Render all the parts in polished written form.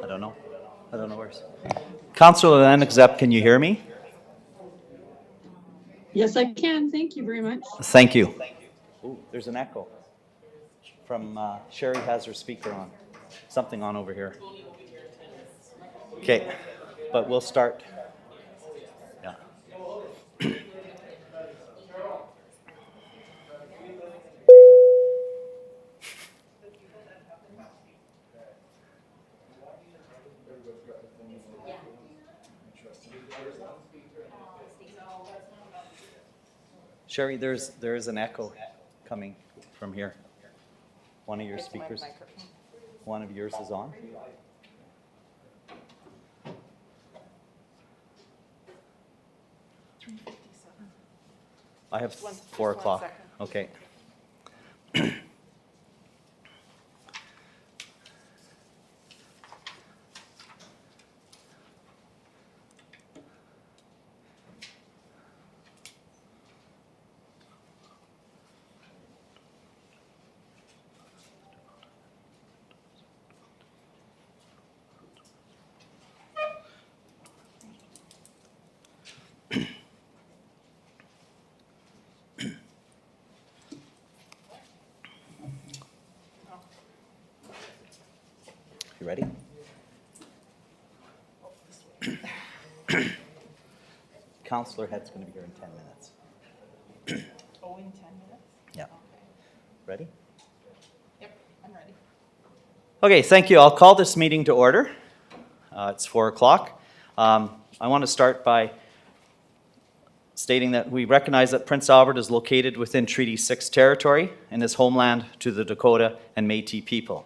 I don't know. I don't know where's. Councillor Lennox Zepp, can you hear me? Yes, I can. Thank you very much. Thank you. Ooh, there's an echo from Sherry has her speaker on. Something on over here. Okay, but we'll start. Yeah. Sherry, there is an echo coming from here. One of your speakers. One of yours is on. I have 4 o'clock. Okay. You ready? Councillor Head's going to be here in 10 minutes. Oh, in 10 minutes? Yeah. Okay. Ready? Yep, I'm ready. Okay, thank you. I'll call this meeting to order. It's 4 o'clock. I want to start by stating that we recognize that Prince Albert is located within Treaty 6 territory and is homeland to the Dakota and Métis people.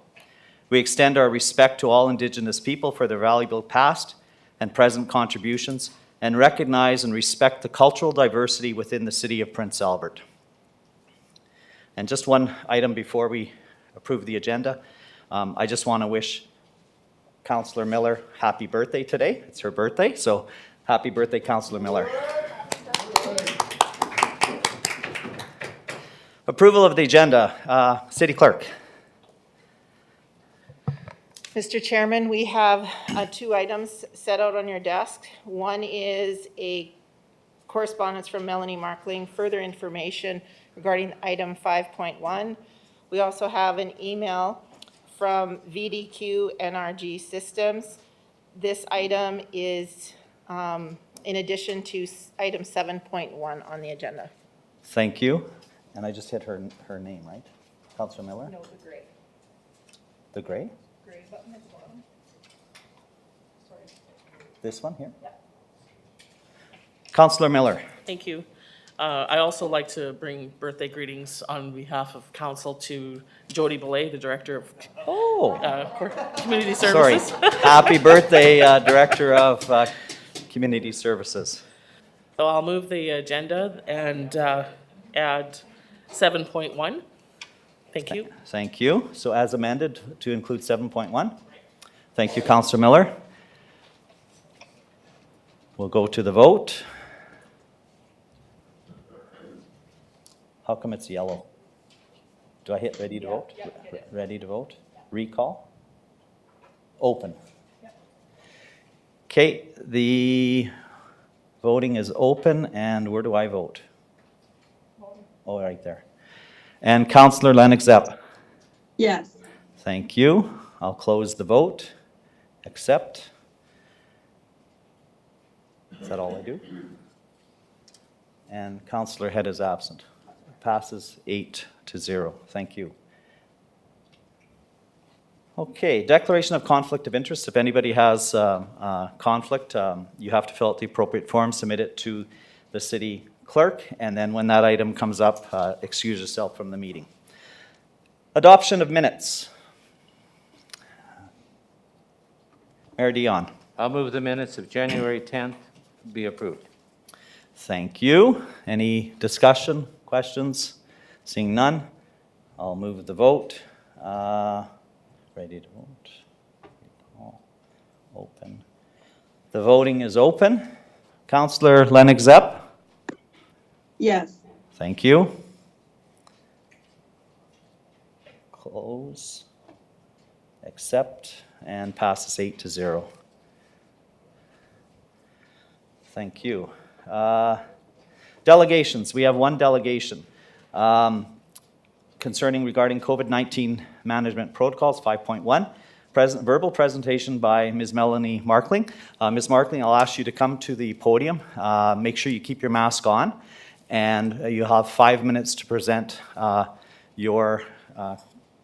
We extend our respect to all Indigenous people for their valuable past and present contributions and recognize and respect the cultural diversity within the city of Prince Albert. And just one item before we approve the agenda. I just want to wish Councillor Miller happy birthday today. It's her birthday, so happy birthday, Councillor Miller. Approval of the agenda. City Clerk. Mr. Chairman, we have 2 items set out on your desk. One is a correspondence from Melanie Markling, further information regarding item 5.1. We also have an email from VDQ NRG Systems. This item is in addition to item 7.1 on the agenda. Thank you. And I just hit her name, right? Councillor Miller? No, the gray. The gray? Gray button at the bottom. Sorry. This one here? Yeah. Councillor Miller. Thank you. I also like to bring birthday greetings on behalf of council to Jody Belay, the Director of Community Sorry. Services. Happy birthday, Director of Community Services. So I'll move the agenda and add 7.1. Thank you. Thank you. So as amended to include 7.1. Thank you, Councillor Miller. We'll go to the vote. How come it's yellow? Do I hit ready to vote? Ready to vote? Recall? Open. Okay, the voting is open, and where do I vote? Oh, right there. And Councillor Lennox Zepp. Yes. Thank you. I'll close the vote. Accept. Is that all I do? And Councillor Head is absent. Passes 8-0. Thank you. Okay, declaration of conflict of interest. If anybody has conflict, you have to fill out the appropriate form, submit it to the city clerk, and then when that item comes up, excuse yourself from the meeting. Adoption of minutes. Mayor Dion. I'll move the minutes of January 10th be approved. Thank you. Any discussion, questions? Seeing none, I'll move the vote. Ready to vote. Open. The voting is open. Councillor Lennox Zepp. Yes. Thank you. Close. Accept, and passes 8-0. Thank you. Delegations. We have one delegation concerning regarding COVID-19 management protocols, 5.1. Verbal presentation by Ms. Melanie Markling. Ms. Markling, I'll ask you to come to the podium. Make sure you keep your mask on, and you'll have 5 minutes to present your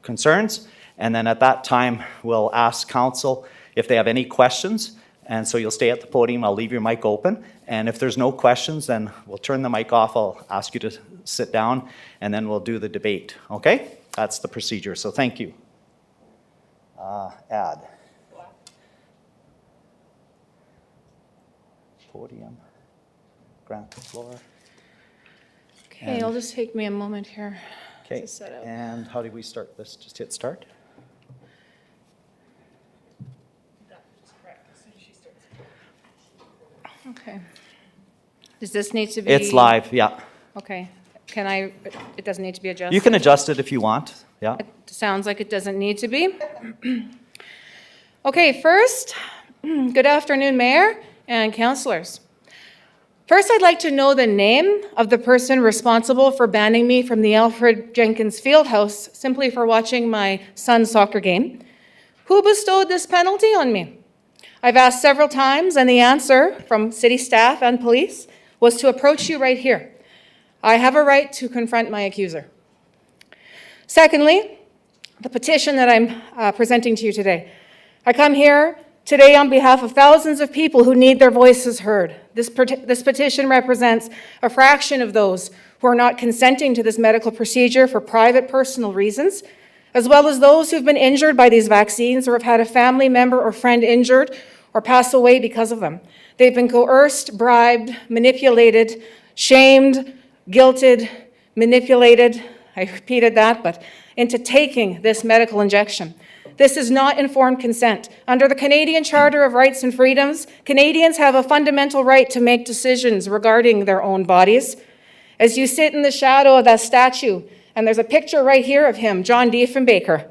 concerns. And then at that time, we'll ask council if they have any questions. And so you'll stay at the podium. I'll leave your mic open. And if there's no questions, then we'll turn the mic off. I'll ask you to sit down, and then we'll do the debate. Okay? That's the procedure. So thank you. Add. Podium. Grant the floor. Okay, it'll just take me a moment here. Okay. to set up. And how do we start this? Just hit start? Okay. Does this need to be? It's live, yeah. Okay. Can I, it doesn't need to be adjusted? You can adjust it if you want, yeah. It sounds like it doesn't need to be. Okay, first, good afternoon, Mayor and councillors. First, I'd like to know the name of the person responsible for banning me from the Alfred Jenkins Fieldhouse simply for watching my son's soccer game. Who bestowed this penalty on me? I've asked several times, and the answer from city staff and police was to approach you right here. I have a right to confront my accuser. Secondly, the petition that I'm presenting to you today. I come here today on behalf of thousands of people who need their voices heard. This petition represents a fraction of those who are not consenting to this medical procedure for private personal reasons, as well as those who've been injured by these vaccines or have had a family member or friend injured or pass away because of them. They've been coerced, bribed, manipulated, shamed, guilted, manipulated, I repeated that, but into taking this medical injection. This is not informed consent. Under the Canadian Charter of Rights and Freedoms, Canadians have a fundamental right to make decisions regarding their own bodies. As you sit in the shadow of that statue, and there's a picture right here of him, John Diefenbaker.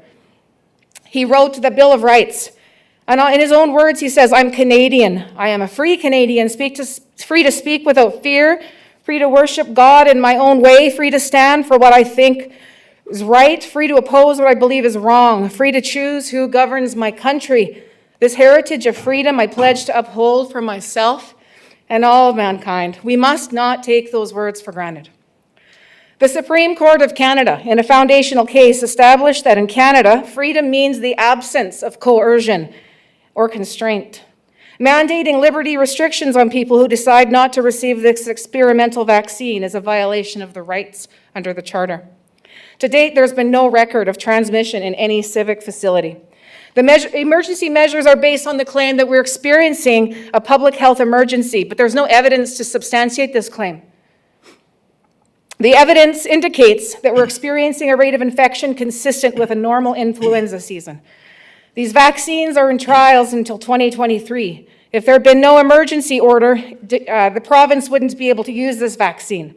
He wrote the Bill of Rights. And in his own words, he says, I'm Canadian. I am a free Canadian, free to speak without fear, free to worship God in my own way, free to stand for what I think is right, free to oppose what I believe is wrong, free to choose who governs my country. This heritage of freedom I pledge to uphold for myself and all of mankind. We must not take those words for granted. The Supreme Court of Canada, in a foundational case, established that in Canada, freedom means the absence of coercion or constraint. Mandating liberty restrictions on people who decide not to receive this experimental vaccine is a violation of the rights under the Charter. To date, there's been no record of transmission in any civic facility. The emergency measures are based on the claim that we're experiencing a public health emergency, but there's no evidence to substantiate this claim. The evidence indicates that we're experiencing a rate of infection consistent with a normal influenza season. These vaccines are in trials until 2023. If there had been no emergency order, the province wouldn't be able to use this vaccine.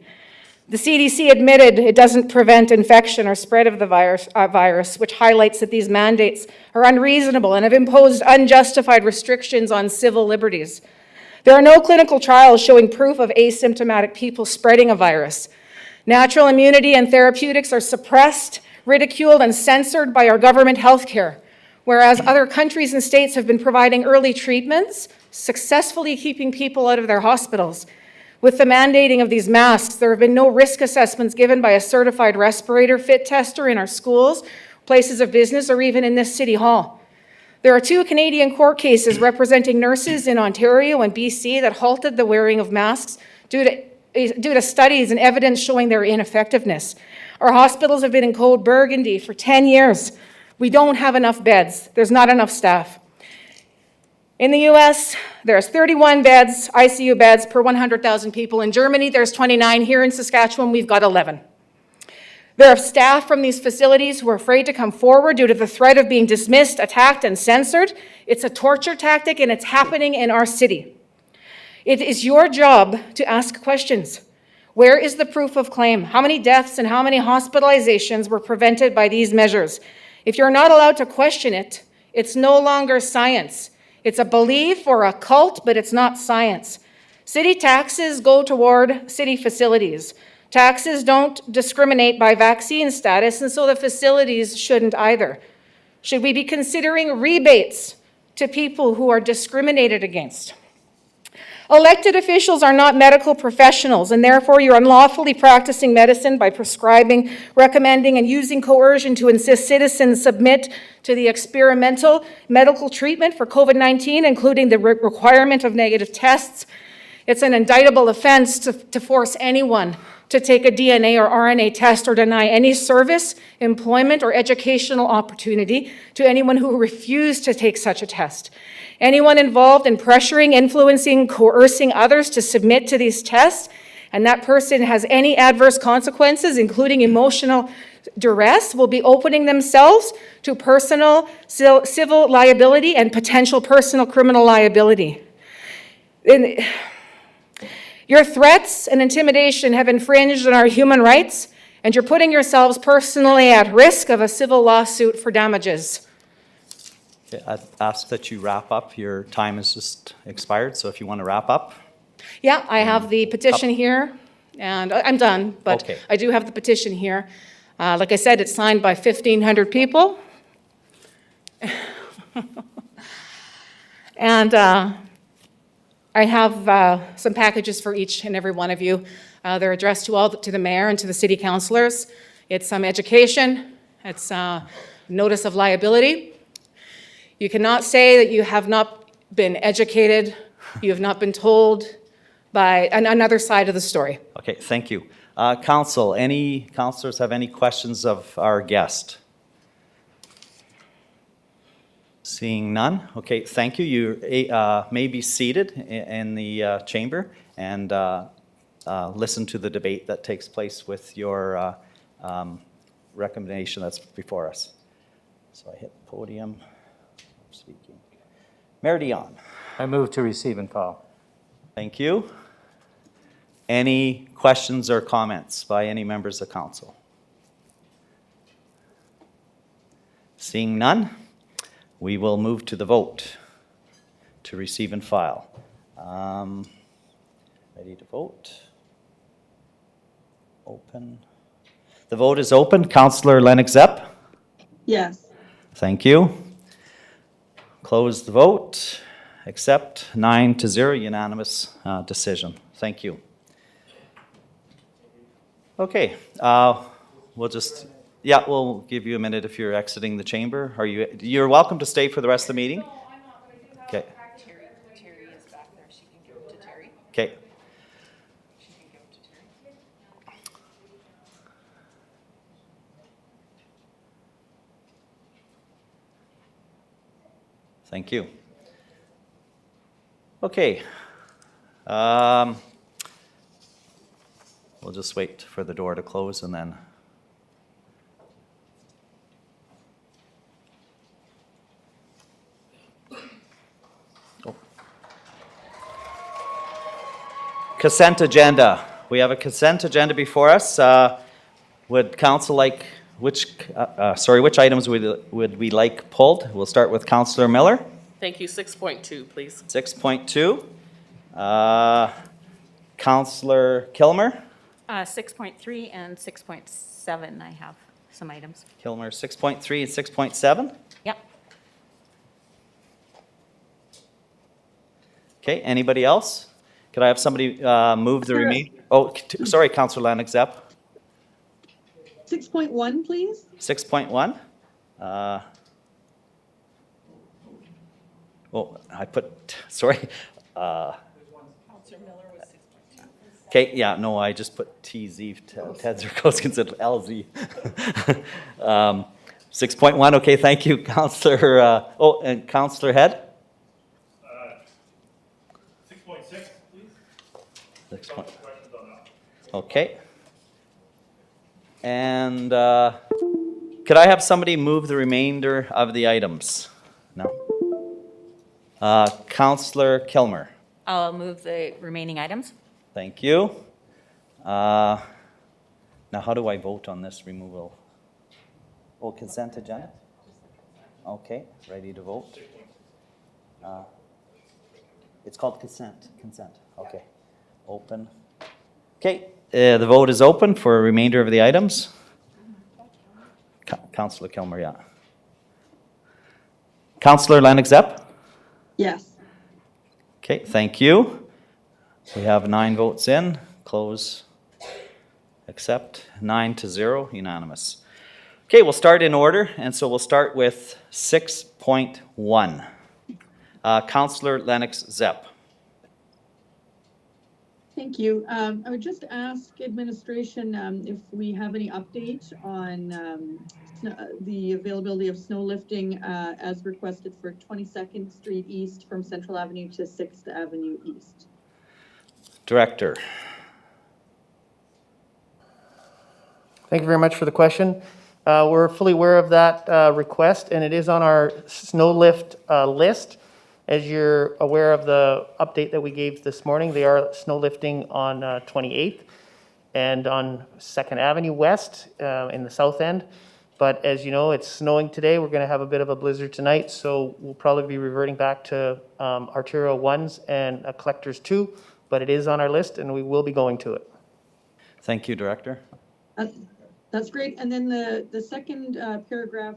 The CDC admitted it doesn't prevent infection or spread of the virus, which highlights that these mandates are unreasonable and have imposed unjustified restrictions on civil liberties. There are no clinical trials showing proof of asymptomatic people spreading a virus. Natural immunity and therapeutics are suppressed, ridiculed, and censored by our government healthcare, whereas other countries and states have been providing early treatments, successfully keeping people out of their hospitals. With the mandating of these masks, there have been no risk assessments given by a certified respirator fit tester in our schools, places of business, or even in this City Hall. There are 2 Canadian court cases representing nurses in Ontario and BC that halted the wearing of masks due to studies and evidence showing their ineffectiveness. Our hospitals have been in code burgundy for 10 years. We don't have enough beds. There's not enough staff. In the US, there's 31 beds, ICU beds, per 100,000 people. In Germany, there's 29. Here in Saskatchewan, we've got 11. There are staff from these facilities who are afraid to come forward due to the threat of being dismissed, attacked, and censored. It's a torture tactic, and it's happening in our city. It is your job to ask questions. Where is the proof of claim? How many deaths and how many hospitalizations were prevented by these measures? If you're not allowed to question it, it's no longer science. It's a belief or a cult, but it's not science. City taxes go toward city facilities. Taxes don't discriminate by vaccine status, and so the facilities shouldn't either. Should we be considering rebates to people who are discriminated against? Elected officials are not medical professionals, and therefore you're unlawfully practicing medicine by prescribing, recommending, and using coercion to insist citizens submit to the experimental medical treatment for COVID-19, including the requirement of negative tests. It's an indictable offense to force anyone to take a DNA or RNA test or deny any service, employment, or educational opportunity to anyone who refused to take such a test. Anyone involved in pressuring, influencing, coercing others to submit to these tests, and that person has any adverse consequences, including emotional duress, will be opening themselves to personal civil liability and potential personal criminal liability. Your threats and intimidation have infringed on our human rights, and you're putting yourselves personally at risk of a civil lawsuit for damages. I'd ask that you wrap up. Your time has just expired, so if you want to wrap up. Yeah, I have the petition here, and I'm done, but Okay. I do have the petition here. Like I said, it's signed by 1,500 people. And I have some packages for each and every one of you. They're addressed to the mayor and to the city councilors. It's some education. It's notice of liability. You cannot say that you have not been educated, you have not been told by another side of the story. Okay, thank you. Council, any councilors have any questions of our guest? Seeing none, okay, thank you. You may be seated in the chamber and listen to the debate that takes place with your recommendation that's before us. So I hit podium, speaking. Mayor Dion. I move to receive and file. Thank you. Any questions or comments by any members of council? Seeing none, we will move to the vote to receive and file. Ready to vote? Open. The vote is open. Councillor Lennox-Zepp? Yes. Thank you. Close the vote. Accept 9-0, unanimous decision. Thank you. Okay, we'll just, we'll give you a minute if you're exiting the chamber. You're welcome to stay for the rest of the meeting? No, I'm not, but I do have Terry is back there. She can give it to Terry. Okay. She can give it to Terry. Thank you. Okay. We'll just wait for the door to close and then. Oh. Consent agenda. We have a consent agenda before us. Would council like, which items would we like pulled? We'll start with Councillor Miller. Thank you. 6.2, please. 6.2. Councillor Kilmer. 6.3 and 6.7, I have some items. Kilmer, 6.3 and 6.7. Yep. Okay, anybody else? Could I have somebody move the Sure. remaining? Oh, sorry, Councillor Lennox-Zepp. 6.1, please. 6.1. I put, sorry. Okay, yeah, no, I just put TZ, Ted Zerkowski's at LZ. 6.1, okay, thank you, Councillor, and Councillor Head? 6.6, please. 6 point, Questions on that? okay. And could I have somebody move the remainder of the items? No? Councillor Kilmer, I'll move the remaining items. thank you. Now, how do I vote on this removal? Oh, consent agenda? Okay, ready to vote? It's called consent, okay. Open. Okay, the vote is open for a remainder of the items. Councillor Kilmer, yeah. Councillor Lennox-Zepp? Yes. Okay, thank you. We have 9 votes in, close, accept, 9-0, unanimous. Okay, we'll start in order, and so we'll start with 6.1. Councillor Lennox-Zepp. Thank you. I would just ask administration if we have any update on the availability of snow lifting as requested for 22nd Street East from Central Avenue to 6th Avenue East. Director. Thank you very much for the question. We're fully aware of that request, and it is on our snow lift list. As you're aware of the update that we gave this morning, they are snow lifting on 28th and on 2nd Avenue West in the south end. But as you know, it's snowing today. We're going to have a bit of a blizzard tonight, so we'll probably be reverting back to arterial 1s and collectors 2, but it is on our list and we will be going to it. Thank you, Director. That's great. And then the second paragraph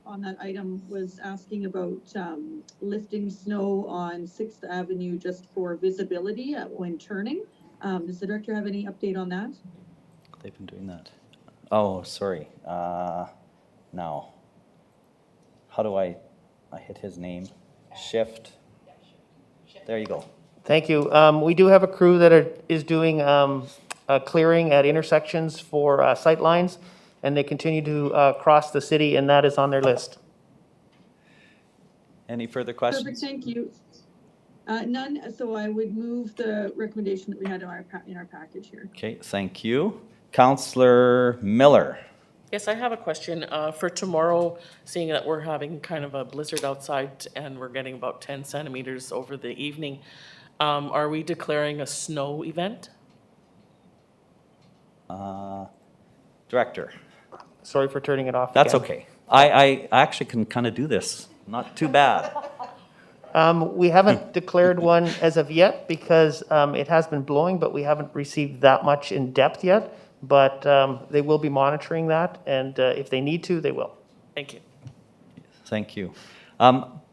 on that item was asking about lifting snow on 6th Avenue just for visibility when turning. Does the director have any update on that? They've been doing that. Oh, sorry. Now, how do I hit his name? Shift. There you go. Thank you. We do have a crew that is doing clearing at intersections for sight lines, and they continue to cross the city, and that is on their list. Any further Perfect, questions? thank you. None, so I would move the recommendation that we had in our package here. Okay, thank you. Councillor Miller. Yes, I have a question. For tomorrow, seeing that we're having kind of a blizzard outside and we're getting about 10 centimeters over the evening, are we declaring a snow event? Director. Sorry for turning it off That's again. okay. I actually can kind of do this. Not too bad. We haven't declared one as of yet because it has been blowing, but we haven't received that much in depth yet. But they will be monitoring that, and if they need to, they will. Thank you. Thank you.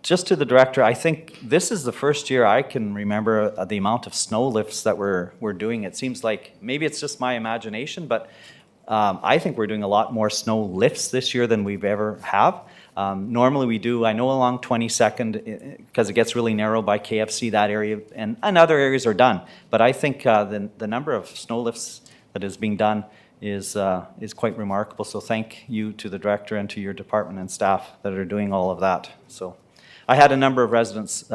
Just to the director, I think this is the first year I can remember the amount of snow lifts that we're doing. It seems like, maybe it's just my imagination, but I think we're doing a lot more snow lifts this year than we've ever have. Normally we do, I know along 22nd, because it gets really narrow by KFC, that area, and other areas are done. But I think the number of snow lifts that is being done is quite remarkable. So thank you to the director and to your department and staff that are doing all of that. So I had a number of residents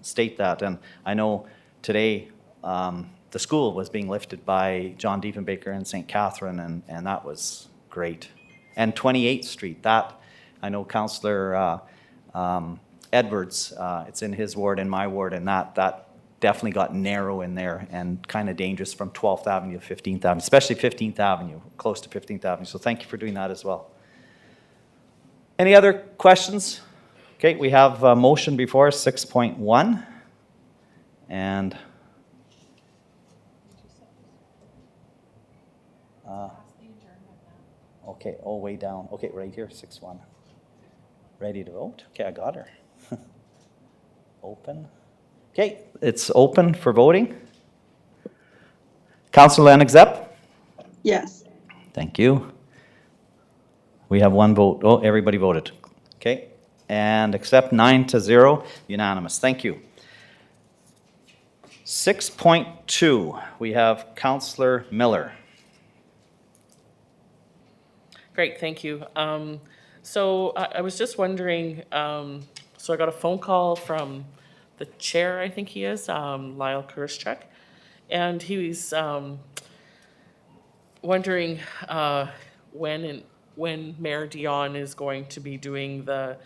state that, and I know today the school was being lifted by John Diefenbaker in St. Catherine, and that was great. And 28th Street, that, I know Councillor Edwards, it's in his ward and my ward, and that definitely got narrow in there and kind of dangerous from 12th Avenue to 15th Avenue, especially 15th Avenue, close to 15th Avenue. So thank you for doing that as well. Any other questions? Okay, we have a motion before us, 6.1. And okay, oh, way down. Okay, right here, 6.1. Ready to vote? Okay, I got her. Open. Okay, it's open for voting. Councillor Lennox-Zepp? Yes. Thank you. We have one vote. Oh, everybody voted. Okay, and accept 9-0, unanimous. Thank you. 6.2, we have Councillor Miller. Great, thank you. So I was just wondering, so I got a phone call from the chair, I think he is, Lyle Kurschuk, and he was wondering when Mayor Dion is going to be doing the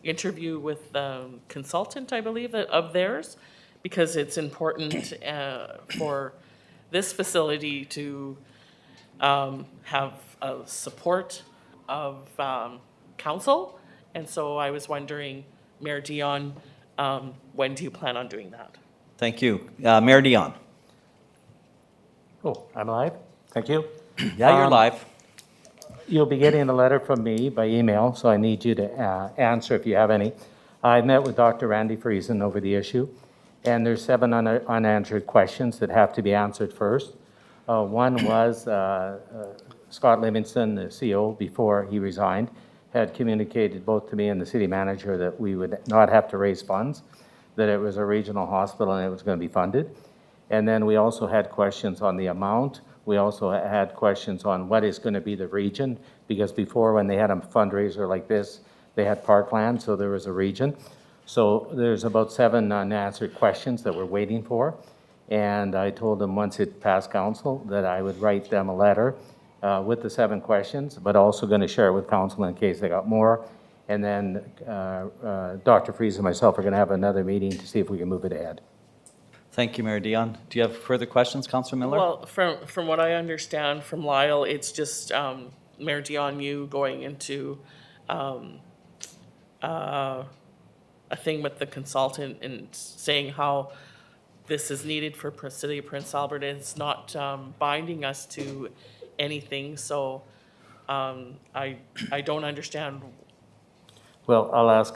interview with the consultant, I believe, of theirs, because it's important for this facility to have a support of council. And so I was wondering, Mayor Dion, when do you plan on doing that? Thank you. Mayor Dion. Oh, I'm live? Thank you. Yeah, you're live. You'll be getting a letter from me by email, so I need you to answer if you have any. I met with Dr. Randy Friesen over the issue, and there's 7 unanswered questions that have to be answered first. One was Scott Livingston, the CEO, before he resigned, had communicated both to me and the city manager that we would not have to raise funds, that it was a regional hospital and it was going to be funded. And then we also had questions on the amount. We also had questions on what is going to be the region, because before, when they had a fundraiser like this, they had parkland, so there was a region. So there's about 7 unanswered questions that we're waiting for. And I told them once it passed council that I would write them a letter with the 7 questions, but also going to share it with council in case they got more. And then Dr. Friesen and myself are going to have another meeting to see if we can move it ahead. Thank you, Mayor Dion. Do you have further questions, Councillor Miller? Well, from what I understand from Lyle, it's just Mayor Dion, you going into a thing with the consultant and saying how this is needed for City of Prince Albert. It's not binding us to anything, so I don't understand. Well, I'll ask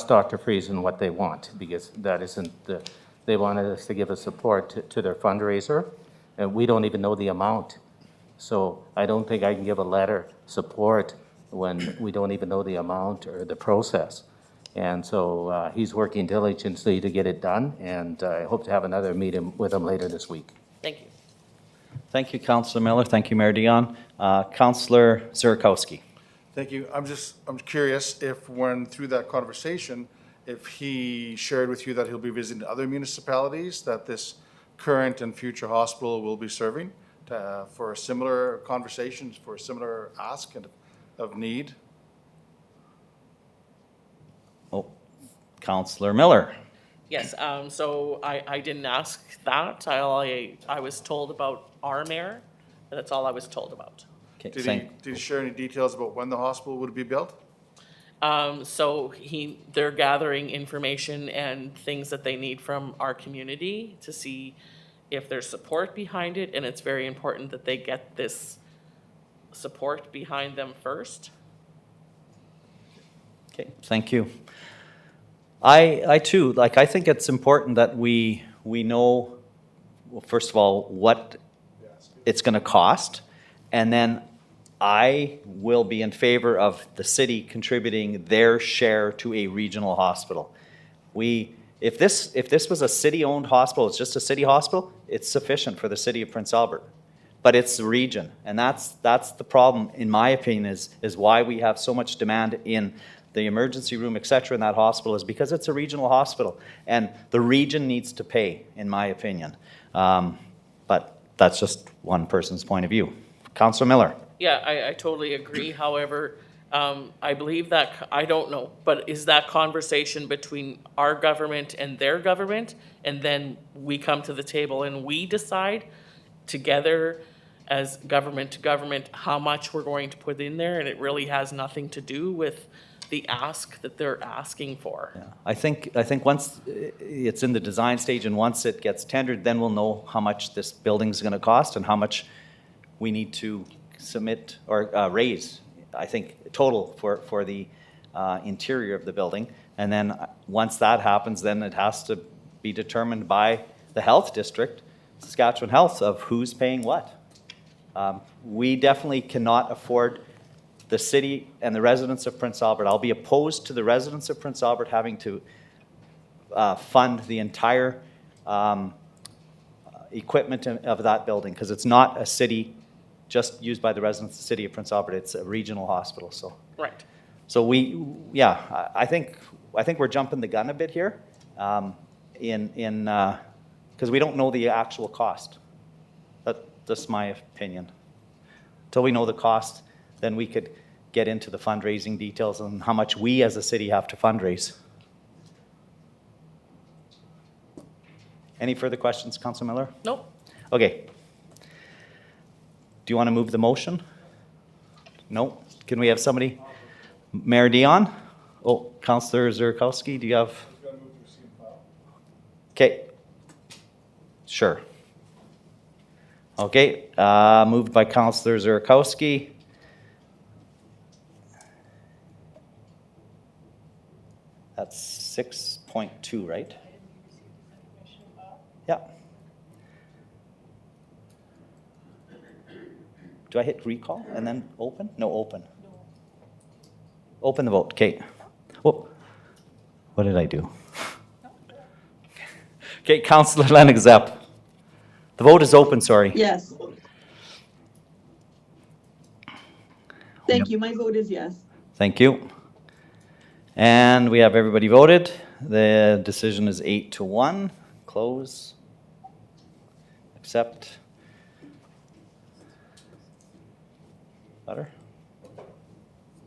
Dr. Friesen what they want, because that isn't they wanted us to give a support to their fundraiser, and we don't even know the amount. So I don't think I can give a letter support when we don't even know the amount or the process. And so he's working diligently to get it done, and I hope to have another meeting with him later this week. Thank you. Thank you, Councillor Miller. Thank you, Mayor Dion. Councillor Zurkowski. Thank you. I'm curious if when through that conversation, if he shared with you that he'll be visiting other municipalities that this current and future hospital will be serving for similar conversations, for a similar ask and of need. Oh, Counselor Miller. Yes, so I didn't ask that. I was told about our mayor, and that's all I was told about. Okay, Did he share any details about when the hospital would be built? So they're gathering information and things that they need from our community to see if there's support behind it, and it's very important that they get this support behind them first. Okay, thank you. I too, I think it's important that we know, well, first of all, what it's gonna cost, and then I will be in favor of the city contributing their share to a regional hospital. If this was a city-owned hospital, it's just a city hospital, it's sufficient for the city of Prince Albert. But it's the region, and that's the problem, in my opinion, is why we have so much demand in the emergency room, et cetera, in that hospital, is because it's a regional hospital, and the region needs to pay, in my opinion. But that's just one person's point of view. Councillor Miller. Yeah, I totally agree. However, I believe that, I don't know, but is that conversation between our government and their government? And then we come to the table and we decide together as government to government how much we're going to put in there, and it really has nothing to do with the ask that they're asking for. Yeah. I think once it's in the design stage and once it gets tendered, then we'll know how much this building's gonna cost and how much we need to submit or raise, I think, total for the interior of the building. And then once that happens, then it has to be determined by the health district, Saskatchewan Health, of who's paying what. We definitely cannot afford the city and the residents of Prince Albert. I'll be opposed to the residents of Prince Albert having to fund the entire equipment of that building, because it's not a city just used by the residents of the city of Prince Albert. It's a regional hospital, so. Right. So I think we're jumping the gun a bit here, because we don't know the actual cost. That's my opinion. Until we know the cost, then we could get into the fundraising details and how much we as a city have to fundraise. Any further questions, Councilor Miller? Nope. Okay. Do you want to move the motion? No? Can we have somebody? Mayor Dion? Oh, Councillor Zurkowski, do you have? Okay. Sure. Okay, moved by Councillor Zurkowski. That's 6.2, right? Yeah. Do I hit recall and then open? No, open. Open the vote, okay. Whoa, what did I do? Okay, Councillor Lennox Zepp. The vote is open, sorry. Yes. Thank you. My vote is yes. Thank you. And we have everybody voted. The decision is 8-1. Close. Accept. Butter?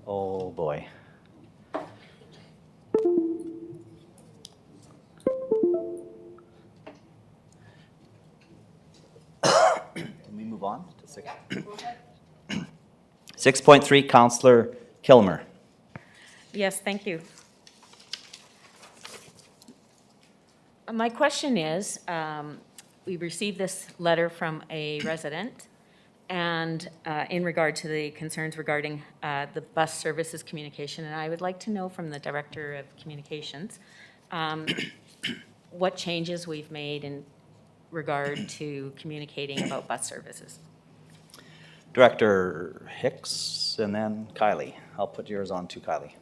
Oh, boy. Can we move on to 6? 6.3, Councillor Kilmer. Yes, thank you. My question is, we received this letter from a resident, and in regard to the concerns regarding the bus services communication, and I would like to know from the Director of Communications what changes we've made in regard to communicating about bus services. Director Hicks, and then Kylie. I'll put yours on too, Kylie.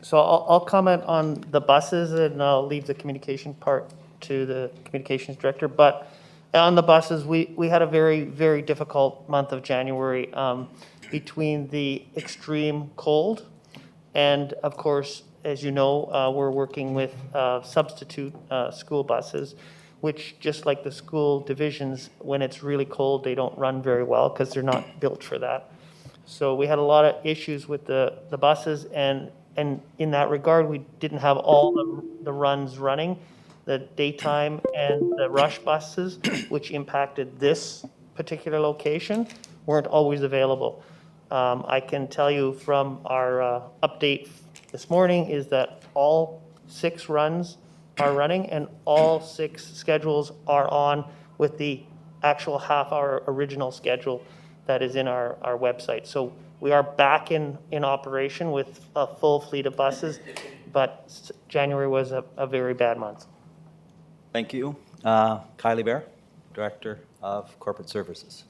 So I'll comment on the buses and I'll leave the communication part to the communications director. But On the buses, we had a very, very difficult month of January between the extreme cold and, of course, as you know, we're working with substitute school buses, which, just like the school divisions, when it's really cold, they don't run very well because they're not built for that. So we had a lot of issues with the buses, and in that regard, we didn't have all the runs running, the daytime and the rush buses, which impacted this particular location, weren't always available. I can tell you from our update this morning is that all 6 runs are running and all 6 schedules are on with the actual half-hour original schedule that is in our website. So we are back in operation with a full fleet of buses, but January was a very bad month. Thank you. Kylie Bear, Director of Corporate Services.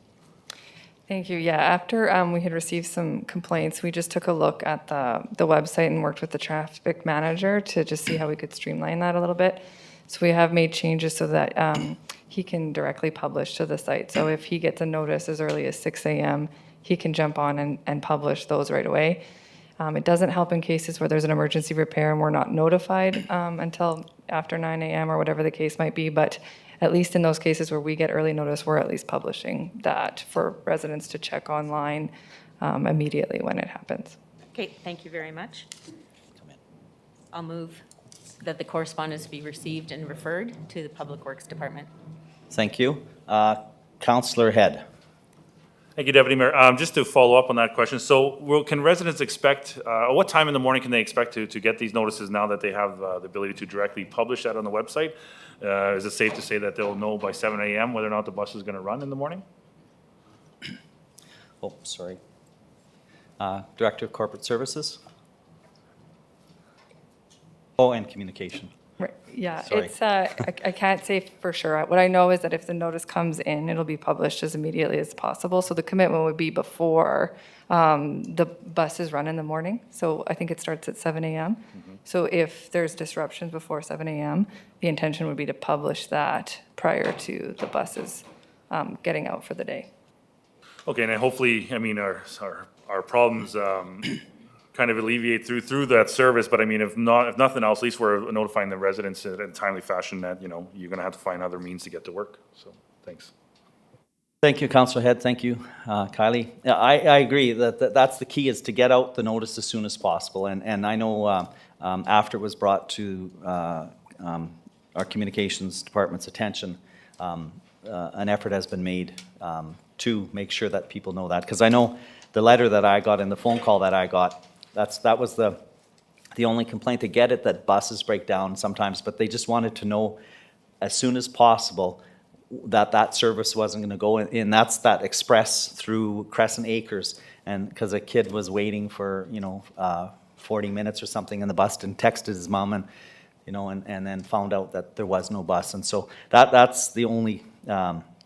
Thank you. Yeah, after we had received some complaints, we just took a look at the website and worked with the traffic manager to just see how we could streamline that a little bit. So we have made changes so that he can directly publish to the site. So if he gets a notice as early as 6 a.m., he can jump on and publish those right away. It doesn't help in cases where there's an emergency repair and we're not notified until after 9 a.m. or whatever the case might be, but at least in those cases where we get early notice, we're at least publishing that for residents to check online immediately when it happens. Okay, thank you very much. I'll move that the correspondence be received and referred to the Public Works Department. Thank you. Councillor Head. Thank you, Deputy Mayor. Just to follow up on that question, so can residents expect, what time in the morning can they expect to get these notices now that they have the ability to directly publish that on the website? Is it safe to say that they'll know by 7 a.m. whether or not the bus is going to run in the morning? Oh, sorry. Director of Corporate Services. Oh, and Communication. Right. Yeah, Sorry. it's, I can't say for sure. What I know is that if the notice comes in, it'll be published as immediately as possible. So the commitment would be before the buses run in the morning. So I think it starts at 7 a.m. So if there's disruptions before 7 a.m., the intention would be to publish that prior to the buses getting out for the day. Okay, and then hopefully, I mean, our problems kind of alleviate through that service, but I mean, if nothing else, at least we're notifying the residents in a timely fashion that, you know, you're gonna have to find other means to get to work, so, thanks. Thank you, Councillor Head. Thank you, Kylie. Yeah, I agree that that's the key, is to get out the notice as soon as possible. And I know after it was brought to our communications department's attention, an effort has been made to make sure that people know that. Because I know the letter that I got and the phone call that I got, that was the only complaint. They get it, that buses break down sometimes, but they just wanted to know as soon as possible that service wasn't going to go in. That's that express through Crescent Acres, and because a kid was waiting for 40 minutes or something, and the bus didn't, texted his mom, and and then found out that there was no bus. And so that's the only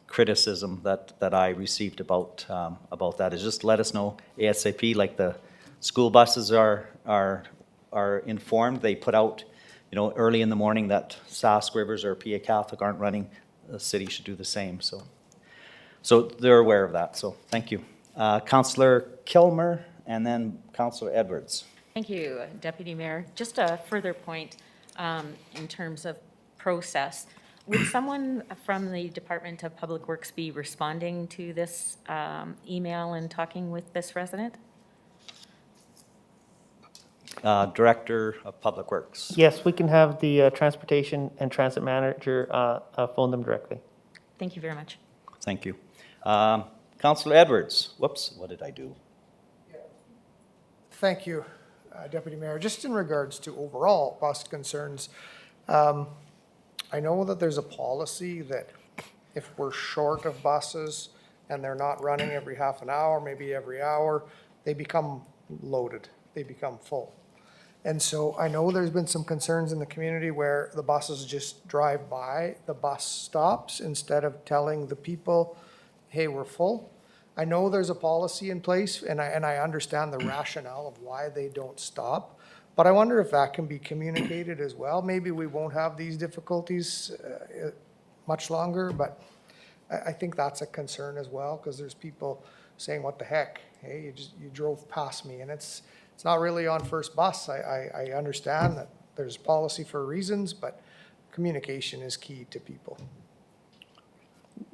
criticism that I received about that, is just let us know ASAP. Like the school buses are informed. They put out early in the morning that Sask Rivers or PA Catholic aren't running. The city should do the same. So they're aware of that. So thank you. Councillor Kilmer and then Councillor Edwards. Thank you, Deputy Mayor. Just a further point in terms of process. Would someone from the Department of Public Works be responding to this email and talking with this resident? Director of Public Works. Yes, we can have the transportation and transit manager phone them directly. Thank you very much. Thank you. Councillor Edwards. Whoops, what did I do? Thank you, Deputy Mayor. Just in regards to overall bus concerns, I know that there's a policy that if we're short of buses and they're not running every half an hour, maybe every hour, they become loaded, they become full. And so I know there's been some concerns in the community where the buses just drive by the bus stops instead of telling the people, hey, we're full. I know there's a policy in place, and I understand the rationale of why they don't stop, but I wonder if that can be communicated as well. Maybe we won't have these difficulties much longer, but I think that's a concern as well, because there's people saying, what the heck? Hey, you drove past me, and it's not really on first bus. I understand that there's policy for reasons, but communication is key to people.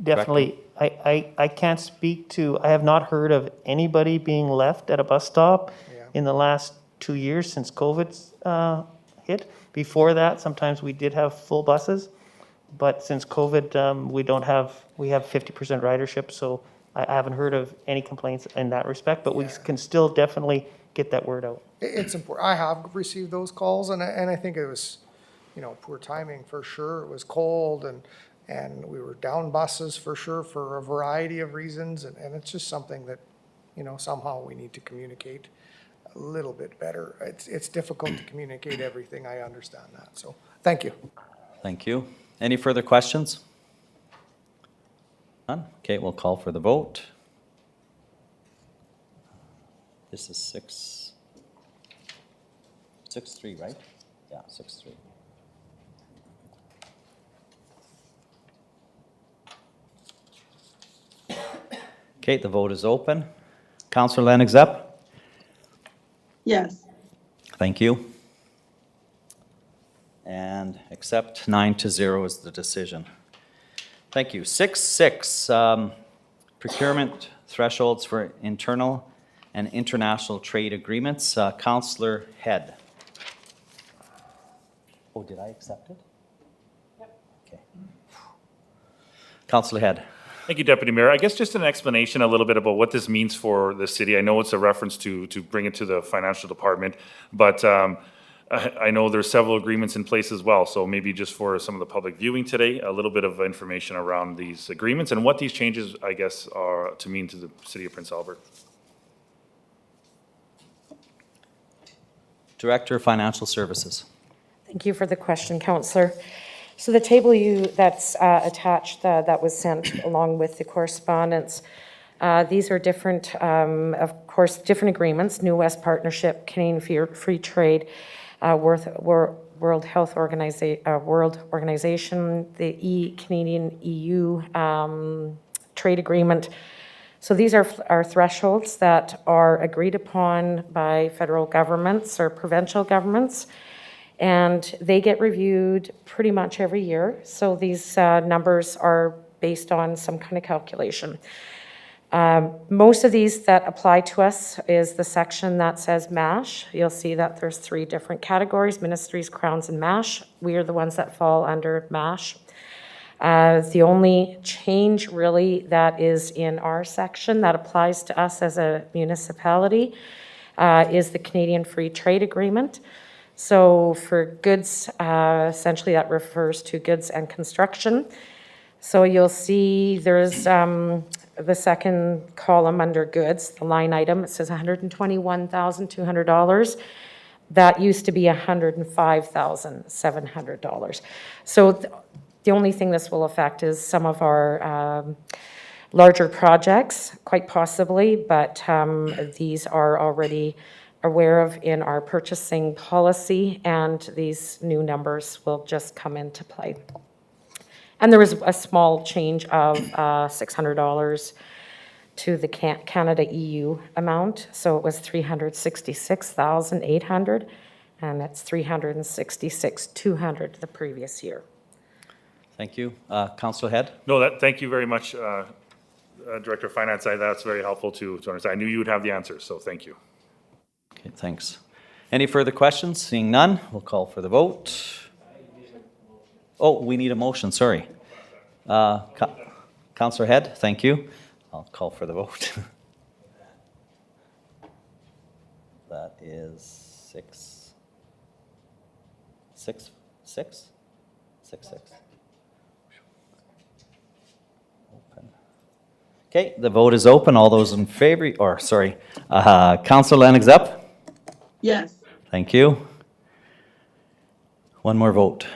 Definitely. I can't speak to, I have not heard of anybody being left at a bus stop Yeah. in the last 2 years since COVID's hit. Before that, sometimes we did have full buses, but since COVID, we have 50% ridership, so I haven't heard of any complaints in that respect, but we can still definitely get that word out. It's important. I have received those calls, and I think it was, poor timing for sure. It was cold, and we were down buses for sure for a variety of reasons, and it's just something that, somehow we need to communicate a little bit better. It's difficult to communicate everything. I understand that. So thank you. Thank you. Any further questions? None? Okay, we'll call for the vote. This is 6-3, right? Yeah, 6-3. Okay, the vote is open. Councillor Lennox up? Yes. Thank you. And accept 9-0 is the decision. Thank you. 6-6, procurement thresholds for internal and international trade agreements. Councillor Head. Oh, did I accept it? Yep. Okay. Councillor Head. Thank you, Deputy Mayor. I guess just an explanation a little bit about what this means for the city. I know it's a reference to bring it to the financial department, but I know there's several agreements in place as well. So maybe just for some of the public viewing today, a little bit of information around these agreements and what these changes, I guess, are to mean to the city of Prince Albert. Director of Financial Services. Thank you for the question, Councillor. So the table that's attached that was sent along with the correspondence, these are different, of course, different agreements: New West Partnership, Canadian Free Trade, World Health Organization, the Canadian EU trade agreement. So these are thresholds that are agreed upon by federal governments or provincial governments, and they get reviewed pretty much every year. So these numbers are based on some kind of calculation. Most of these that apply to us is the section that says MASH. You'll see that there's 3 different categories: ministries, crowns, and MASH. We are the ones that fall under MASH. The only change really that is in our section that applies to us as a municipality is the Canadian Free Trade Agreement. So for goods, essentially that refers to goods and construction. So you'll see there's the second column under goods, the line item, it says $121,200. That used to be $105,700. So the only thing this will affect is some of our larger projects, quite possibly, but these are already aware of in our purchasing policy, and these new numbers will just come into play. And there was a small change of $600 to the Canada EU amount, so it was $366,800, and it's $366,200 the previous year. Thank you. Councillor Head? No, thank you very much, Director of Finance. That's very helpful to understand. I knew you would have the answers, so thank you. Okay, thanks. Any further questions? Seeing none, we'll call for the vote. Oh, we need a motion, sorry. Councillor Head, thank you. I'll call for the vote. That is 6. Open. Okay, the vote is open. All those in favor, Councillor Lennox up? Yes. Thank you. One more vote.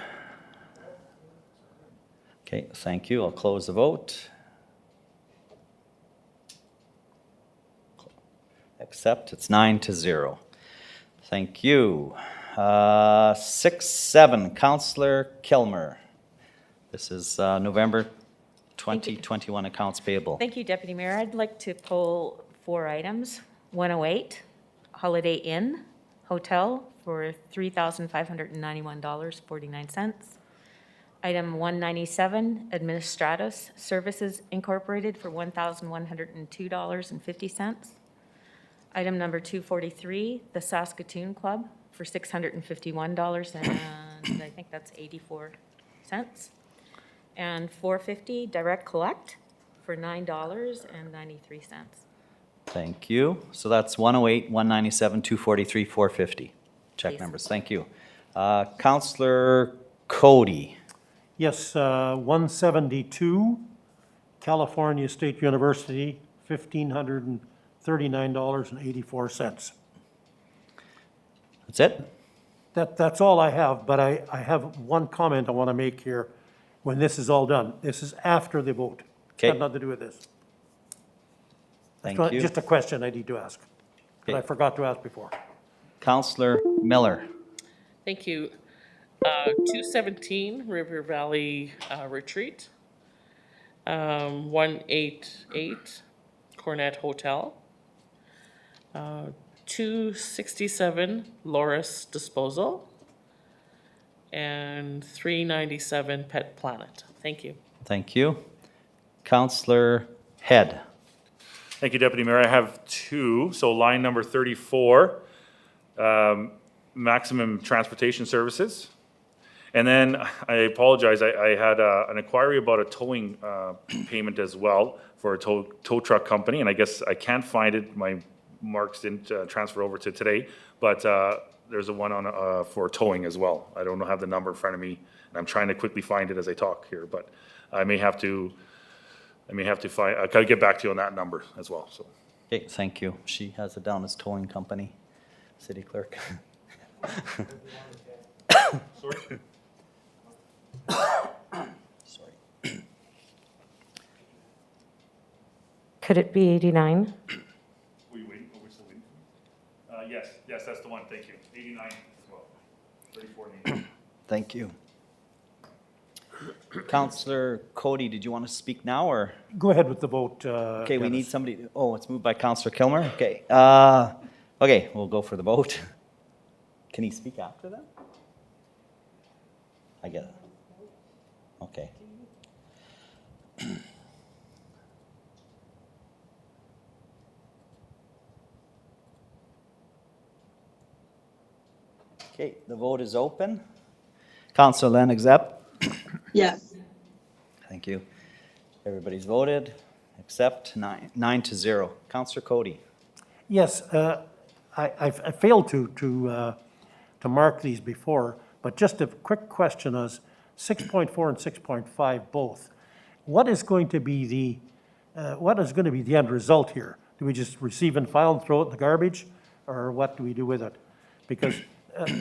Okay, thank you. I'll close the vote. Accept. It's 9-0. Thank you. 6-7, Councillor Kilmer. This is November 2021 accounts payable. Thank you, Deputy Mayor. I'd like to pull 4 items. 108, Holiday Inn Hotel for $3,591.49. Item 197, Administratus Services Incorporated for $1,102.50. Item number 243, the Saskatoon Club for $651 and I think that's 84 cents. And 450, Direct Collect for $9.93. Thank you. So that's 108, 197, 243, 450. Check Please. numbers. Thank you. Councillor Cody. Yes, 172, California State University, $1,539.84. That's it? That's all I have, but I have one comment I want to make here when this is all done. This is after the vote. It's got Okay. nothing to do with this. Thank That's you. just a question I need to ask, that I Okay. forgot to ask before. Councillor Miller. Thank you. 217 River Valley Retreat. 188 Cornet Hotel. 267 Loris Disposal. And 397 Pet Planet. Thank you. Thank you. Councillor Head. Thank you, Deputy Mayor. I have 2. So line number 34, maximum transportation services. And then I apologize, I had an inquiry about a towing payment as well for a tow truck company, and I guess I can't find it. My marks didn't transfer over to today, but there's a one on for towing as well. I don't have the number in front of me, and I'm trying to quickly find it as I talk here, but I may have to find. I gotta get back to you on that number as well. So. Okay, thank you. She has it down as towing company, city clerk. Sorry. Sorry. Could it be 89? Were you waiting? Oh, we're still waiting for me? Yes, that's the one. Thank you. 89 as well. 34 and 89. Thank you. Councillor Cody, did you want to speak now, or? Go ahead with the vote. Okay, we need Dennis. somebody, it's moved by Councillor Kilmer, okay. Okay, we'll go for the vote. Can he speak after that? I get it. Okay. Okay, the vote is open. Councillor Len Except? Yes. Thank you. Everybody's voted, except 9-0. Councillor Cody? Yes, I failed to mark these before, but just a quick question is 6.4 and 6.5 both. What is going to be the end result here? Do we just receive and file and throw it in the garbage, or what do we do with it? Because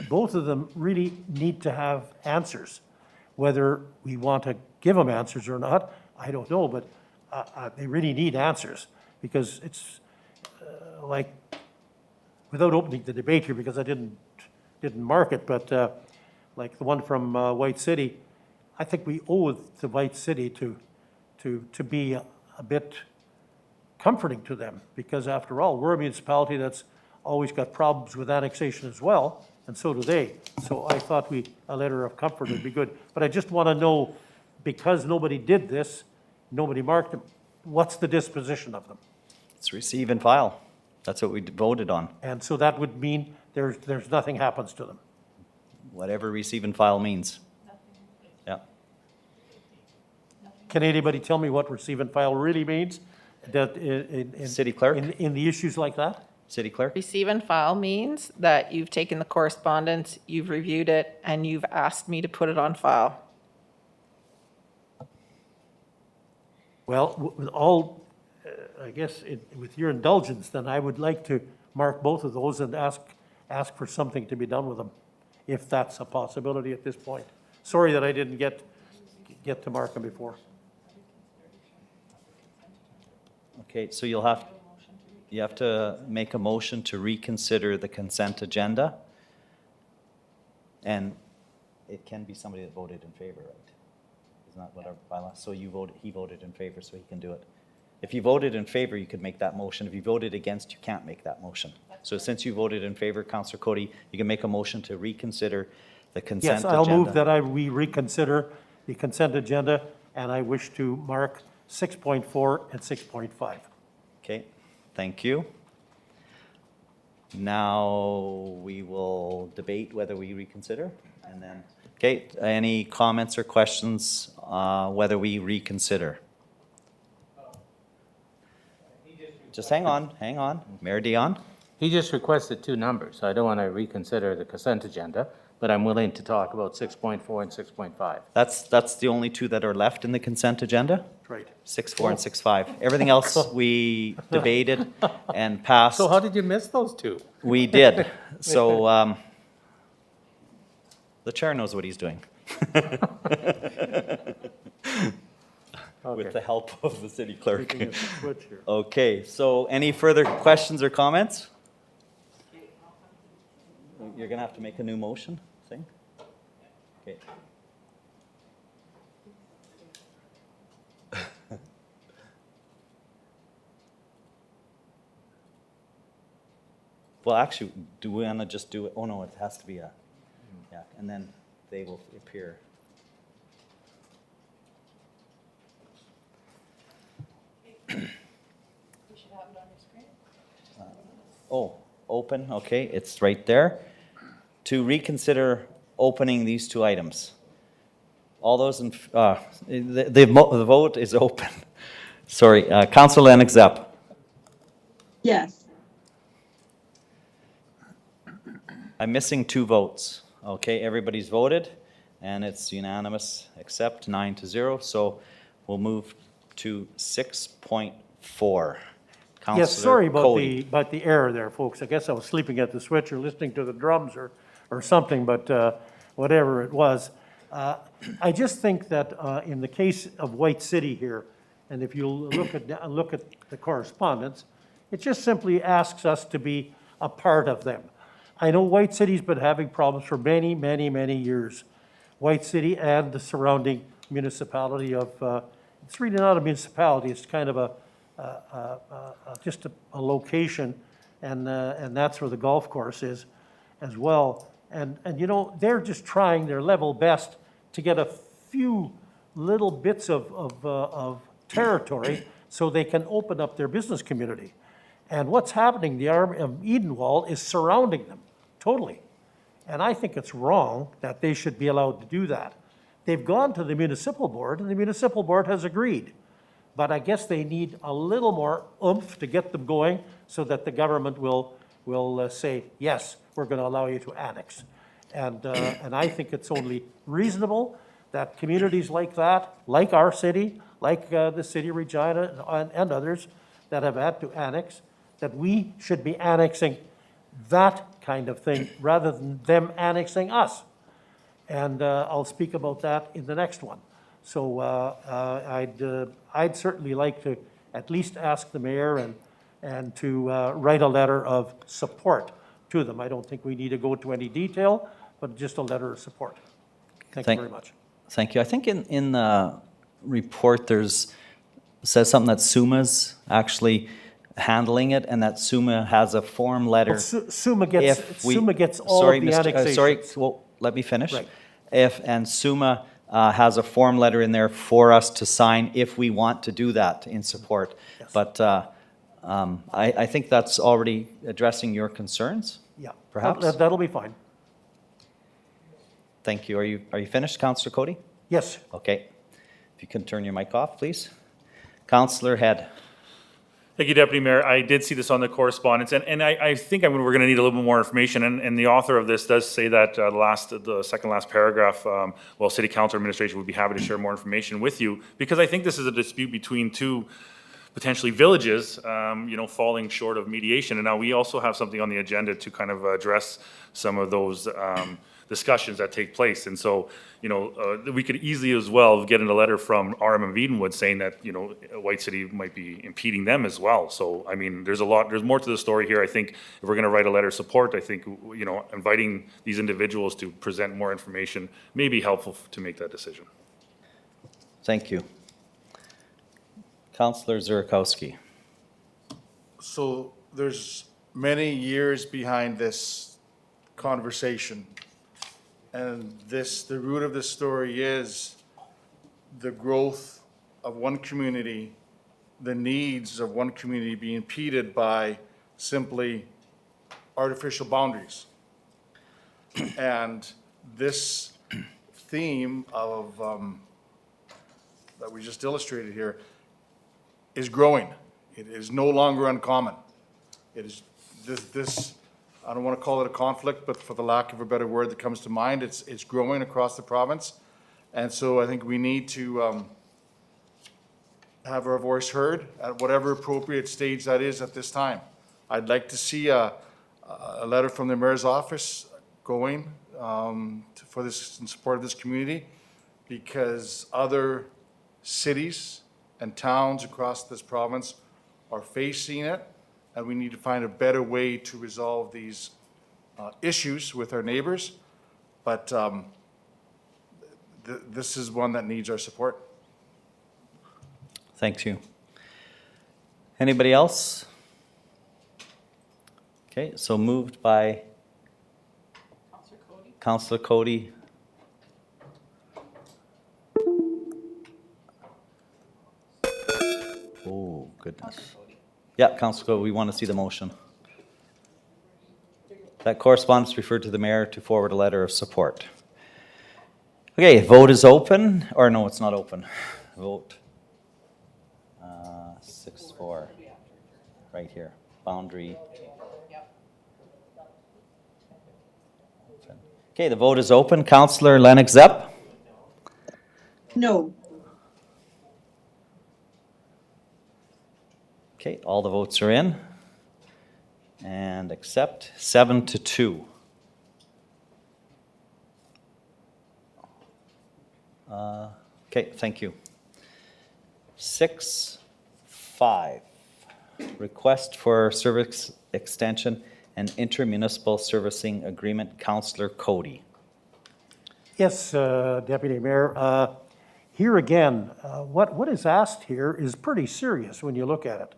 both of them really need to have answers. Whether we want to give them answers or not, I don't know, but they really need answers, because it's like, without opening the debate here, because I didn't mark it, but like the one from White City, I think we owe it to White City to be a bit comforting to them, because after all, we're a municipality that's always got problems with annexation as well, and so do they. So I thought a letter of comfort would be good. But I just want to know, because nobody did this, nobody marked them, what's the disposition of them? It's receive and file. That's what we voted on. And so that would mean there's nothing happens to them. Whatever receive and file means. Yeah. Can anybody tell me what receive and file really means? That in City clerk? in the issues like that? City clerk? Receive and file means that you've taken the correspondence, you've reviewed it, and you've asked me to put it on file. Well, with all, I guess, with your indulgence, then I would like to mark both of those and ask for something to be done with them, if that's a possibility at this point. Sorry that I didn't get to mark them before. Okay, so you have to make a motion to reconsider the consent agenda. And it can be somebody that voted in favor, right? Isn't that what our bylaw? So he voted in favor, so he can do it. If you voted in favor, you could make that motion. If you voted against, you can't make that motion. So since you voted in favor, Councillor Cody, you can make a motion to reconsider the consent Yes, agenda. I'll move that we reconsider the consent agenda, and I wish to mark 6.4 and 6.5. Okay, thank you. Now we will debate whether we reconsider, and then, okay, any comments or questions whether we reconsider? Just hang on. Mayor Dion? He just requested two numbers. I don't want to reconsider the consent agenda, but I'm willing to talk about 6.4 and 6.5. That's the only two that are left in the consent agenda? Right. 6.4 and 6.5. Everything else we debated and passed. So how did you miss those two? We did. So the chair knows what he's doing. With the help of the city clerk. Taking a switch here. Okay, so any further questions or comments? You're gonna have to make a new motion thing? Okay. Well, actually, do we wanna just do it? Oh, no, it has to be a, yeah, and then they will appear. Oh, open, okay, it's right there. To reconsider opening these two items. All those in, the vote is open. Sorry, Councillor Lennox Zepp. Yes. I'm missing two votes. Okay, everybody's voted, and it's unanimous, except 9-0. So we'll move to 6.4. Yes, sorry about the error there, folks. I guess I was sleeping at the switch or listening to the drums or something, but whatever it was. I just think that in the case of White City here, and if you look at the correspondence, it just simply asks us to be a part of them. I know White City's been having problems for many, many, many years. White City and the surrounding municipality of, it's really not a municipality, it's kind of just a location, and that's where the golf course is as well. And you know, they're just trying their level best to get a few little bits of territory so they can open up their business community. And what's happening, the Arm of Eden Wall is surrounding them totally. And I think it's wrong that they should be allowed to do that. They've gone to the municipal board, and the municipal board has agreed. But I guess they need a little more oomph to get them going so that the government will say, yes, we're going to allow you to annex. And I think it's only reasonable that communities like that, like our city, like the city of Regina and others that have had to annex, that we should be annexing that kind of thing rather than them annexing us. And I'll speak about that in the next one. So I'd certainly like to at least ask the mayor and to write a letter of support to them. I don't think we need to go into any detail, but just a letter of support. Thank you very much. Thank you. I think in the report says something that SUMA's actually handling it, and that SUMA has a form letter. Well, SUMA gets all sorry, of the Mr. annexations. Sorry, well, let me finish. Right. And SUMA has a form letter in there for us to sign if we want to do that in support. Yes. But I think that's already addressing your concerns. Yeah, perhaps? that'll be fine. Thank you. Are you finished, Councillor Cody? Yes. Okay. If you can turn your mic off, please. Councillor Head. Thank you, Deputy Mayor. I did see this on the correspondence, and I think we're going to need a little bit more information. And the author of this does say that the second last paragraph, well, City Council administration would be happy to share more information with you, because I think this is a dispute between two potentially villages, falling short of mediation. And now we also have something on the agenda to kind of address some of those discussions that take place. And so, we could easily as well get in a letter from RM of Edenwood saying that, White City might be impeding them as well. So, I mean, there's more to the story here. I think if we're going to write a letter of support, I think, inviting these individuals to present more information may be helpful to make that decision. Thank you. Councillor Zurikowski. So there's many years behind this conversation. And the root of this story is the growth of one community, the needs of one community being impeded by simply artificial boundaries. And this theme of, that we just illustrated here, is growing. It is no longer uncommon. It is, this, I don't want to call it a conflict, but for the lack of a better word that comes to mind, it's growing across the province. And so I think we need to have our voice heard at whatever appropriate stage that is at this time. I'd like to see a letter from the mayor's office going for this, in support of this community, because other cities and towns across this province are facing it, and we need to find a better way to resolve these issues with our neighbors. But this is one that needs our support. Thank you. Anybody else? Okay, so moved by Councillor Cody. Oh, goodness. Yeah, Councillor Cody, we want to see the motion. That correspondence referred to the mayor to forward a letter of support. Okay, vote is open, or no, it's not open. Vote. 6-4, right here, boundary. Okay, the vote is open. Councillor Lennox Zepp? No. Okay, all the votes are in. And accept, 7-2. Okay, thank you. 6-5, request for service extension and intermunicipal servicing agreement. Councillor Cody. Yes, Deputy Mayor. Here again, what is asked here is pretty serious when you look at it.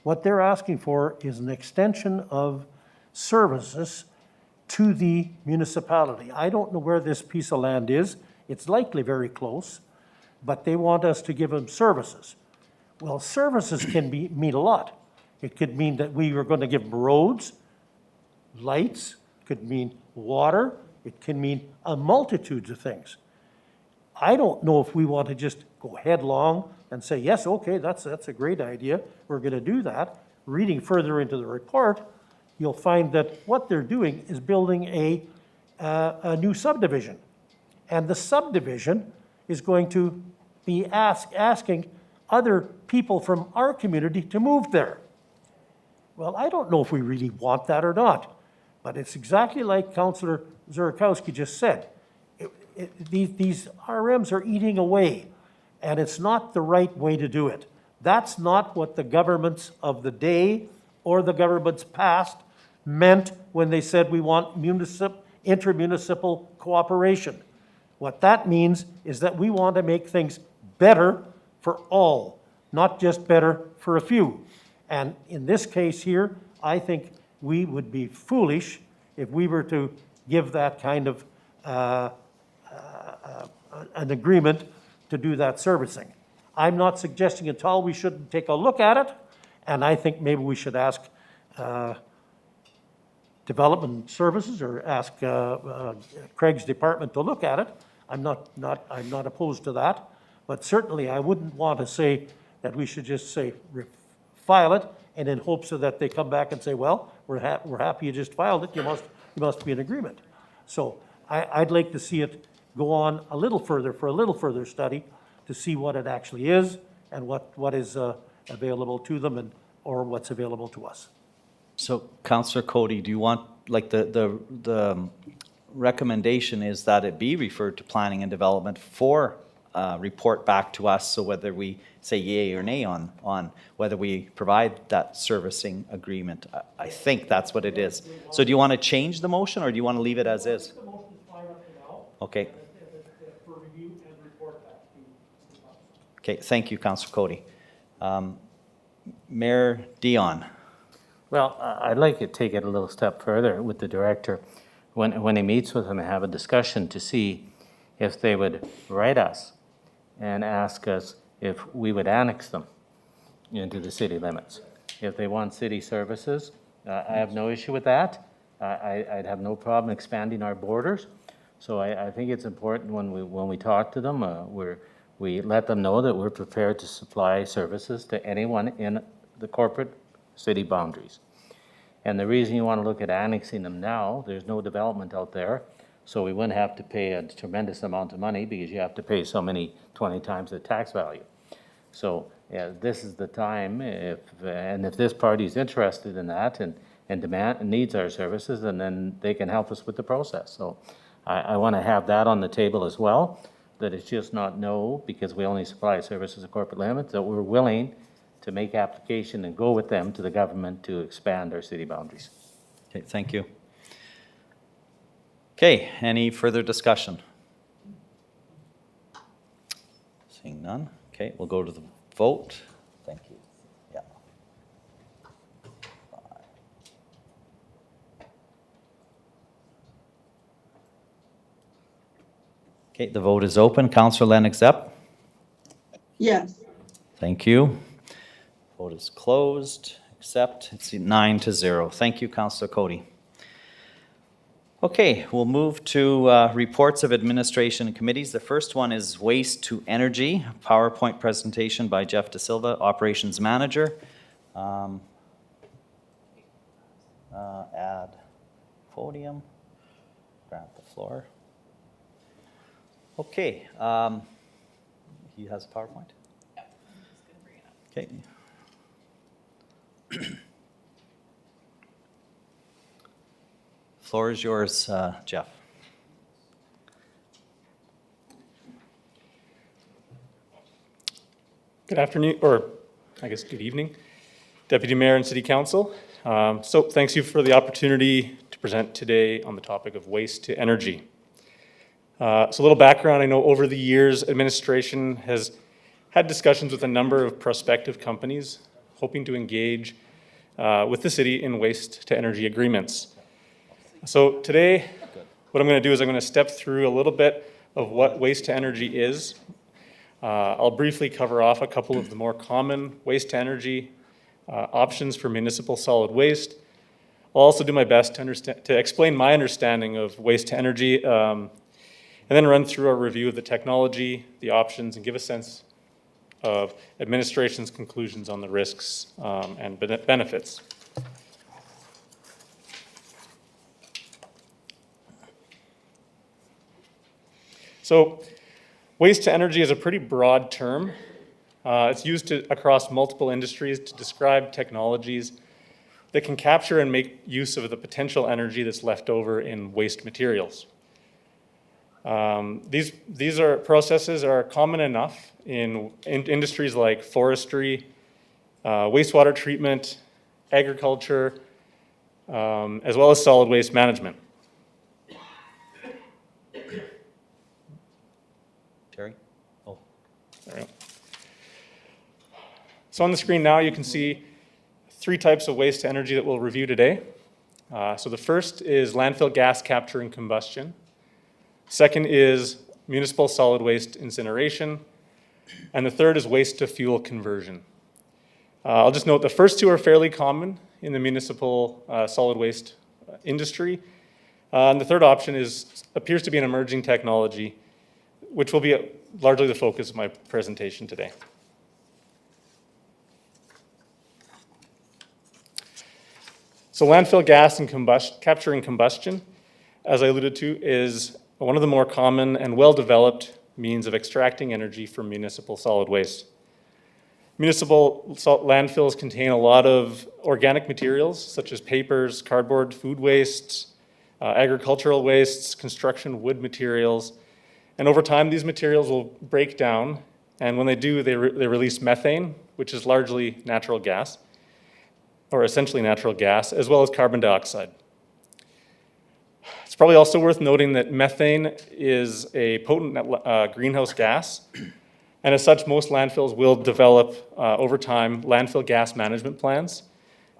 What they're asking for is an extension of services to the municipality. I don't know where this piece of land is. It's likely very close, but they want us to give them services. Well, services can mean a lot. It could mean that we are going to give them roads, lights, could mean water, it can mean a multitude of things. I don't know if we want to just go headlong and say, yes, okay, that's a great idea, we're going to do that. Reading further into the report, you'll find that what they're doing is building a new subdivision. And the subdivision is going to be asking other people from our community to move there. Well, I don't know if we really want that or not, but it's exactly like Councillor Zurikowski just said. These RMs are eating away, and it's not the right way to do it. That's not what the governments of the day or the governments past meant when they said we want intermunicipal cooperation. What that means is that we want to make things better for all, not just better for a few. And in this case here, I think we would be foolish if we were to give that kind of an agreement to do that servicing. I'm not suggesting at all we shouldn't take a look at it, and I think maybe we should ask Development Services or ask Craig's department to look at it. I'm not opposed to that, but certainly I wouldn't want to say that we should just say file it and in hopes so that they come back and say, well, we're happy you just filed it, you must be in agreement. So I'd like to see it go on a little further for a little further study to see what it actually is and what is available to them or what's available to us. So, Councillor Cody, do you want, like, the recommendation is that it be referred to planning and development for report back to us, so whether we say yay or nay on whether we provide that servicing agreement. I think that's what it is. So do you want to change the motion, or do you want to leave it as is? Okay. Okay, thank you, Councillor Cody. Mayor Dion. Well, I'd like to take it a little step further with the director. When he meets with them, have a discussion to see if they would write us and ask us if we would annex them into the city limits. If they want city services, I have no issue with that. I'd have no problem expanding our borders. So I think it's important when we talk to them, we let them know that we're prepared to supply services to anyone in the corporate city boundaries. And the reason you want to look at annexing them now, there's no development out there, so we wouldn't have to pay a tremendous amount of money because you have to pay so many 20 times the tax value. So this is the time, if this party is interested in that and needs our services, and then they can help us with the process. So I want to have that on the table as well, that it's just not no, because we only supply services of corporate limits, that we're willing to make application and go with them to the government to expand our city boundaries. Okay, thank you. Okay, any further discussion? Seeing none. Okay, we'll go to the vote. Thank you. Yeah. Okay, the vote is open. Councillor Lennox Epp? Yes. Thank you. Vote is closed. Accept. It's 9-0. Thank you, Councillor Cody. Okay, we'll move to reports of administration and committees. The first one is Waste to Energy, PowerPoint presentation by Jeff De Silva, Operations Manager. Add podium, grab the floor. Okay, he has a PowerPoint? Yeah, I'm just gonna bring it up. Okay. Floor is yours, Jeff. Good afternoon, or I guess good evening, Deputy Mayor and City Council. So thanks you for the opportunity to present today on the topic of waste to energy. So a little background, I know over the years, administration has had discussions with a number of prospective companies hoping to engage with the city in waste to energy agreements. So today, what I'm going to do is I'm going to step through a little bit of what waste to energy is. I'll briefly cover off a couple of the more common waste to energy options for municipal solid waste. I'll also do my best to explain my understanding of waste to energy, and then run through a review of the technology, the options, and give a sense of administration's conclusions on the risks and benefits. So waste to energy is a pretty broad term. It's used across multiple industries to describe technologies that can capture and make use of the potential energy that's left over in waste materials. These processes are common enough in industries like forestry, wastewater treatment, agriculture, as well as solid waste management. Terry? Oh. There we go. So on the screen now you can see three types of waste to energy that we'll review today. So the first is landfill gas capture and combustion. Second is municipal solid waste incineration. And the third is waste to fuel conversion. I'll just note the first two are fairly common in the municipal solid waste industry. And the third option appears to be an emerging technology, which will be largely the focus of my presentation today. So landfill gas and capture and combustion, as I alluded to, is one of the more common and well-developed means of extracting energy from municipal solid waste. Municipal landfills contain a lot of organic materials, such as papers, cardboard, food wastes, agricultural wastes, construction wood materials. And over time, these materials will break down, and when they do, they release methane, which is largely natural gas, or essentially natural gas, as well as carbon dioxide. It's probably also worth noting that methane is a potent greenhouse gas, And as such, most landfills will develop, over time, landfill gas management plans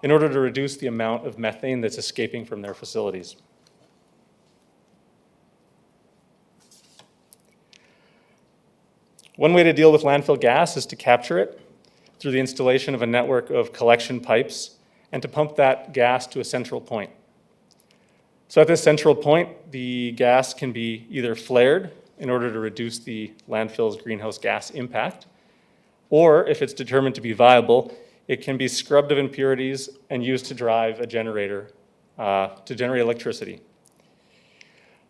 in order to reduce the amount of methane that's escaping from their facilities. One way to deal with landfill gas is to capture it through the installation of a network of collection pipes and to pump that gas to a central point. So at this central point, the gas can be either flared in order to reduce the landfill's greenhouse gas impact, or if it's determined to be viable, it can be scrubbed of impurities and used to drive a generator to generate electricity.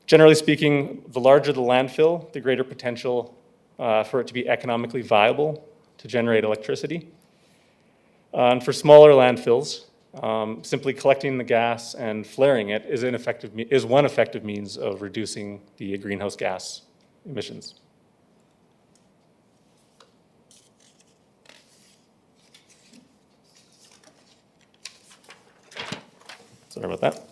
Generally speaking, the larger the landfill, the greater potential for it to be economically viable to generate electricity. And for smaller landfills, simply collecting the gas and flaring it is one effective means of reducing the greenhouse gas emissions. Sorry about that.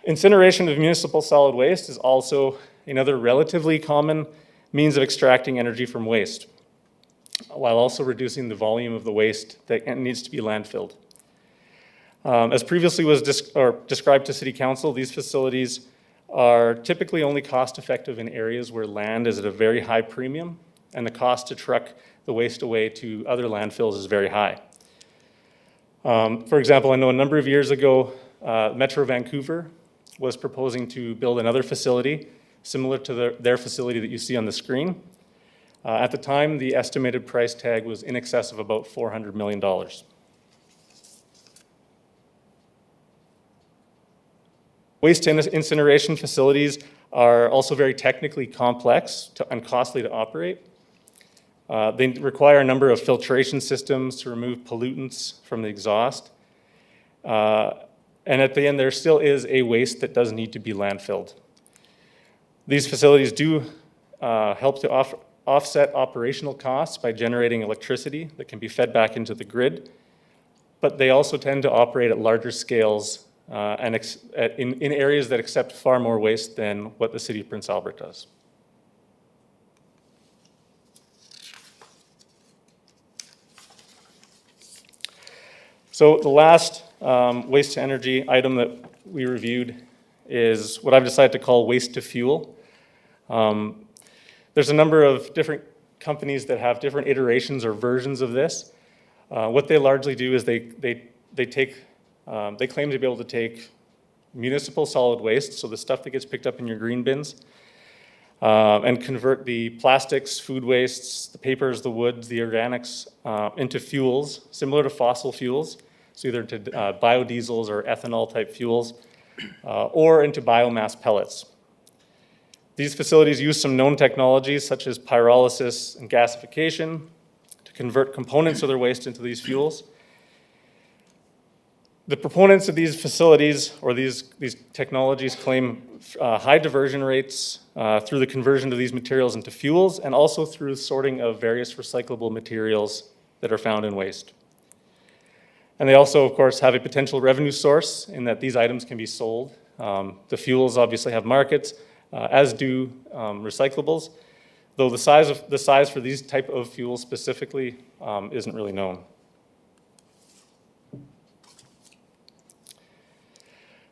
Incineration of municipal solid waste is also another relatively common means of extracting energy from waste, while also reducing the volume of the waste that needs to be landfilled. As previously was described to City Council, these facilities are typically only cost-effective in areas where land is at a very high premium and the cost to truck the waste away to other landfills is very high. For example, I know a number of years ago, Metro Vancouver was proposing to build another facility similar to their facility that you see on the screen. At the time, the estimated price tag was in excess of about $400 million. Waste incineration facilities are also very technically complex and costly to operate. They require a number of filtration systems to remove pollutants from the exhaust. And at the end, there still is a waste that does need to be landfilled. These facilities do help to offset operational costs by generating electricity that can be fed back into the grid, but they also tend to operate at larger scales and in areas that accept far more waste than what the City of Prince Albert does. So the last waste to energy item that we reviewed is what I've decided to call waste to fuel. There's a number of different companies that have different iterations or versions of this. What they largely do is they claim to be able to take municipal solid waste, so the stuff that gets picked up in your green bins, and convert the plastics, food wastes, the papers, the woods, the organics into fuels similar to fossil fuels, so either to biodiesels or ethanol type fuels, or into biomass pellets. These facilities use some known technologies such as pyrolysis and gasification to convert components of their waste into these fuels. The proponents of these facilities or these technologies claim high diversion rates through the conversion of these materials into fuels and also through sorting of various recyclable materials that are found in waste. And they also, of course, have a potential revenue source in that these items can be sold. The fuels obviously have markets, as do recyclables, though the size for these type of fuels specifically isn't really known.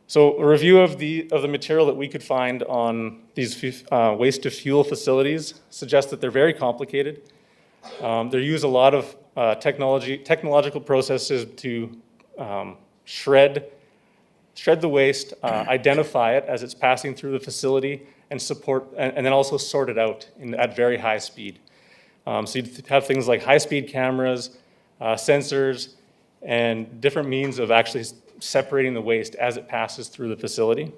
So a review of the material that we could find on these waste to fuel facilities suggests that they're very complicated. They use a lot of technological processes to shred the waste, identify it as it's passing through the facility, and then also sort it out at very high speed. So you have things like high-speed cameras, sensors, and different means of actually separating the waste as it passes through the facility.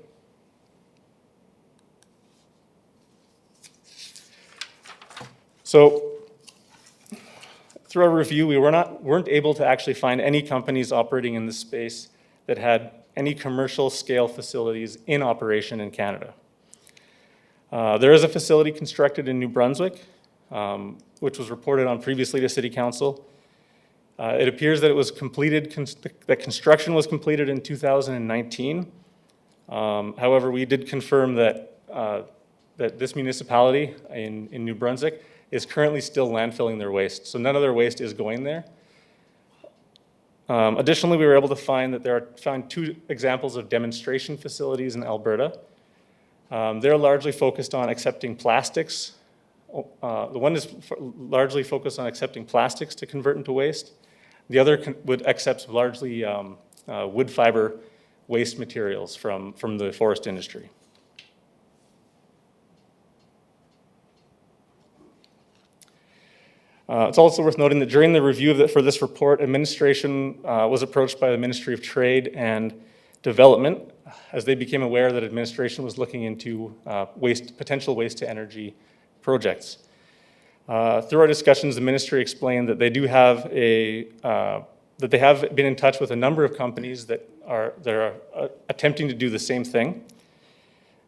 So through our review, we weren't able to actually find any companies operating in this space that had any commercial scale facilities in operation in Canada. There is a facility constructed in New Brunswick, which was reported on previously to City Council. It appears that it was completed, that construction was completed in 2019. However, we did confirm that this municipality in New Brunswick is currently still landfilling their waste. So none of their waste is going there. Additionally, we were able to find that there are two examples of demonstration facilities in Alberta. They're largely focused on accepting plastics. The one is largely focused on accepting plastics to convert into waste. The other would accept largely wood fiber waste materials from the forest industry. It's also worth noting that during the review for this report, administration was approached by the Ministry of Trade and Development as they became aware that administration was looking into potential waste to energy projects. Through our discussions, the ministry explained that they do have that they have been in touch with a number of companies that are attempting to do the same thing.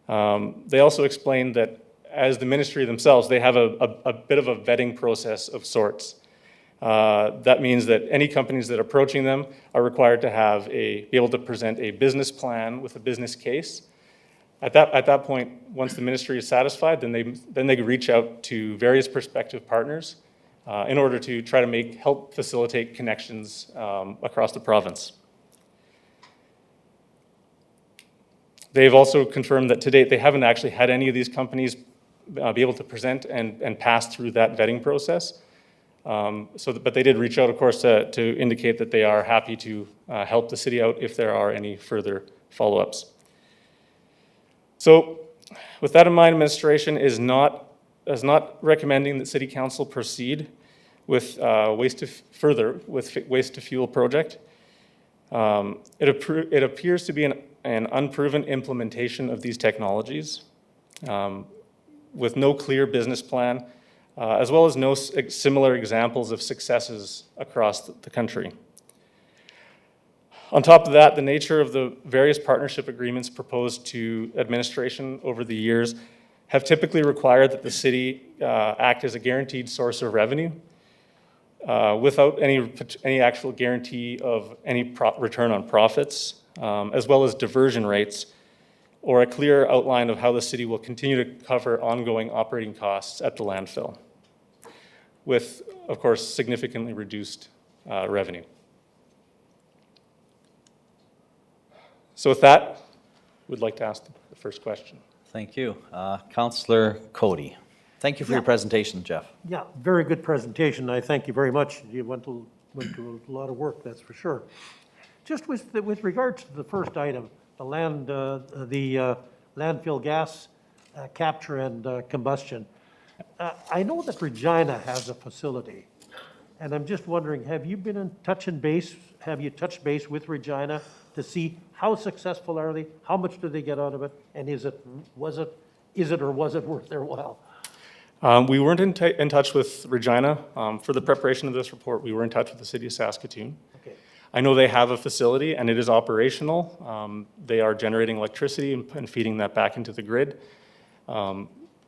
They also explained that as the ministry themselves, they have a bit of a vetting process of sorts. That means that any companies that are approaching them are required to be able to present a business plan with a business case. At that point, once the ministry is satisfied, then they reach out to various prospective partners in order to try to help facilitate connections across the province. They've also confirmed that to date, they haven't actually had any of these companies be able to present and pass through that vetting process. But they did reach out, of course, to indicate that they are happy to help the city out if there are any further follow-ups. So with that in mind, administration is not recommending that City Council proceed with waste to fuel project. It appears to be an unproven implementation of these technologies with no clear business plan, as well as no similar examples of successes across the country. On top of that, the nature of the various partnership agreements proposed to administration over the years have typically required that the city act as a guaranteed source of revenue without any actual guarantee of any return on profits, as well as diversion rates, or a clear outline of how the city will continue to cover ongoing operating costs at the landfill, with, of course, significantly reduced revenue. So with that, we'd like to ask the first question. Thank you. Councillor Cody. Thank you for your presentation, Jeff. Yeah, very good presentation. I thank you very much. You went to a lot of work, that's for sure. Just with regard to the first item, the landfill gas capture and combustion. I know that Regina has a facility, and I'm just wondering, have you been touched base with Regina to see how successful are they? How much do they get out of it? And was it worth their while? We weren't in touch with Regina. For the preparation of this report, we were in touch with the City of Saskatoon. Okay. I know they have a facility and it is operational. They are generating electricity and feeding that back into the grid.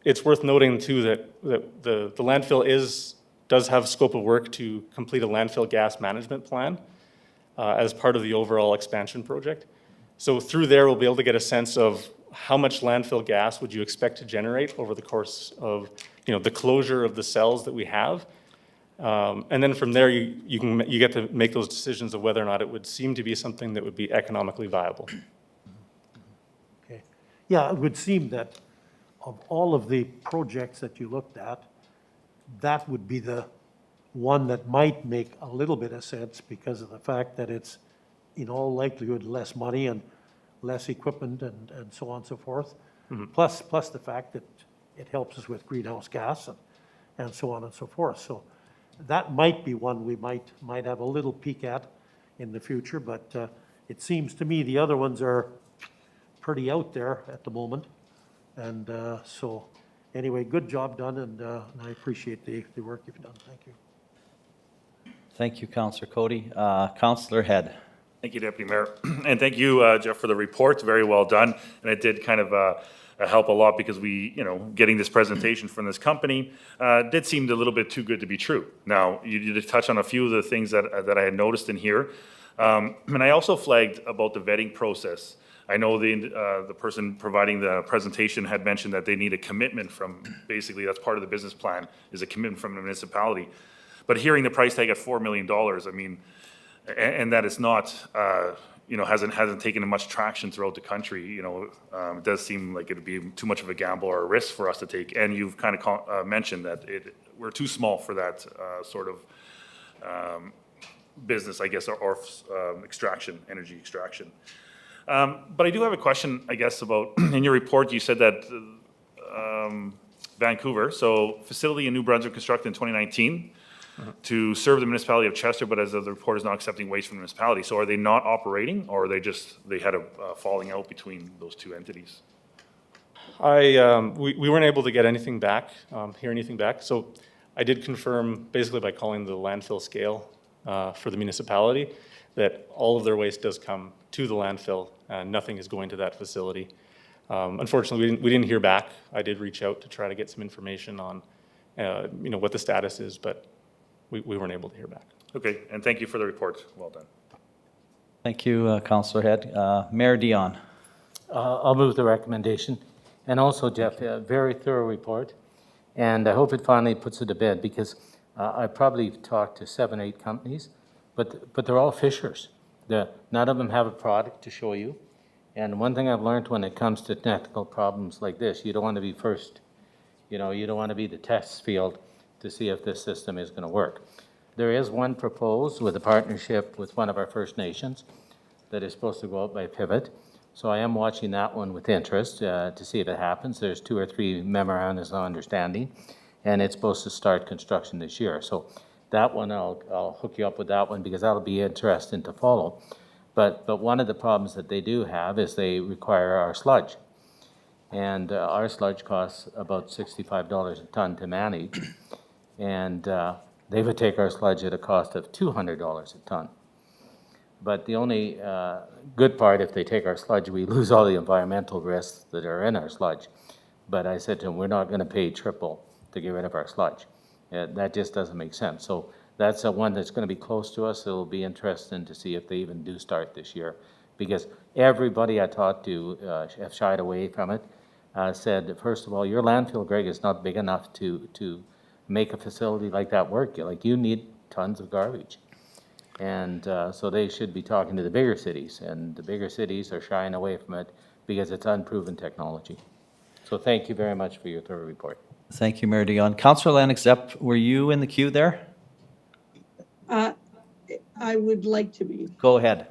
It's worth noting too that the landfill does have scope of work to complete a landfill gas management plan as part of the overall expansion project. So through there, we'll be able to get a sense of how much landfill gas would you expect to generate over the course of the closure of the cells that we have. And then from there, you get to make those decisions of whether or not it would seem to be something that would be economically viable. Okay. Yeah, it would seem that of all of the projects that you looked at, that would be the one that might make a little bit of sense because of the fact that it's, in all likelihood, less money and less equipment and so on and so forth. Mm-hmm. Plus the fact that it helps us with greenhouse gas and so on and so forth. So that might be one we might have a little peek at in the future, but it seems to me the other ones are pretty out there at the moment. And so anyway, good job done, and I appreciate the work you've done. Thank you. Thank you, Councillor Cody. Councillor Head. Thank you, Deputy Mayor. And thank you, Jeff, for the report. Very well done. And it did kind of help a lot because getting this presentation from this company did seem a little bit too good to be true. Now, you did touch on a few of the things that I had noticed in here. And I also flagged about the vetting process. I know the person providing the presentation had mentioned that they need a commitment from, basically, that's part of the business plan, is a commitment from the municipality. But hearing the price tag at $4 million, I mean, and that it's not, hasn't taken much traction throughout the country, it does seem like it'd be too much of a gamble or a risk for us to take. And you've kind of mentioned that we're too small for that sort of business, I guess, or extraction, energy extraction. But I do have a question, I guess, about, in your report, you said that Vancouver, so facility in New Brunswick constructed in 2019 to serve the municipality of Chester, but as of the report is not accepting waste from the municipality. So are they not operating, or are they had a falling out between those two entities? We weren't able to get anything back, hear anything back. So I did confirm, basically by calling the landfill scale for the municipality, that all of their waste does come to the landfill, and nothing is going to that facility. Unfortunately, we didn't hear back. I did reach out to try to get some information on, what the status is, but we weren't able to hear back. Okay, and thank you for the report. Well done. Thank you, Councillor Head. Mayor Dion. I'll move the recommendation. And also, Jeff, a very thorough report, and I hope it finally puts it to bed, because I probably talked to 7 or 8 companies, but they're all fishers. None of them have a product to show you. And one thing I've learned when it comes to technical problems like this, you don't want to be first. You don't want to be the test field to see if this system is going to work. There is one proposed with a partnership with one of our First Nations that is supposed to go out by Pivot. So I am watching that one with interest to see if it happens. There's 2 or 3 memorandums of understanding, and it's supposed to start construction this year. So that one, I'll hook you up with that one, because that'll be interesting to follow. But one of the problems that they do have is they require our sludge. And our sludge costs about $65 a ton to manage. And they would take our sludge at a cost of $200 a ton. But the only good part, if they take our sludge, we lose all the environmental risks that are in our sludge. But I said to them, we're not going to pay triple to get rid of our sludge. That just doesn't make sense. So that's one that's going to be close to us. It'll be interesting to see if they even do start this year, because everybody I talked to have shied away from it. Said, first of all, your landfill, Greg, is not big enough to make a facility like that work. You need tons of garbage. And so they should be talking to the bigger cities, and the bigger cities are shying away from it because it's unproven technology. So thank you very much for your thorough report. Thank you, Mayor Dion. Councillor Lennox-Zepp, were you in the queue there? I would like to be. Go ahead.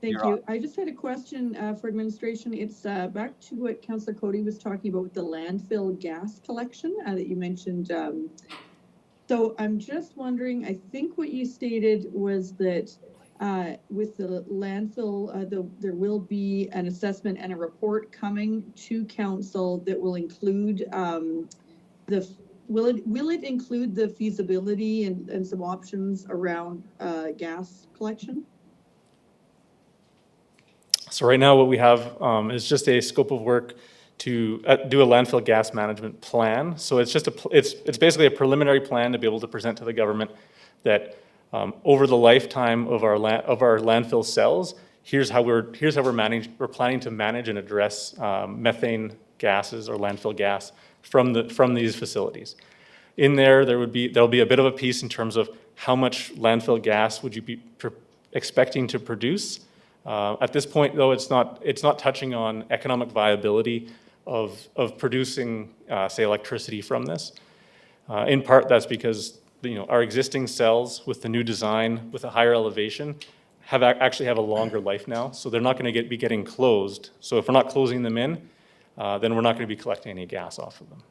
Thank You're you. I just had a question for administration. It's back to what Councillor Cody was talking about with the landfill gas collection that you mentioned. So I'm just wondering, I think what you stated was that with the landfill, there will be an assessment and a report coming to council that will include will it include the feasibility and some options around gas collection? So right now what we have is just a scope of work to do a landfill gas management plan. So it's just it's basically a preliminary plan to be able to present to the government that over the lifetime of our landfill cells, here's how we're planning to manage and address methane gases or landfill gas from these facilities. In there'll be a bit of a piece in terms of how much landfill gas would you be expecting to produce. At this point, though, it's not touching on economic viability of producing, say, electricity from this. In part, that's because our existing cells with the new design, with a higher elevation, actually have a longer life now, so they're not going to be getting closed. So if we're not closing them in, then we're not going to be collecting any gas off of them.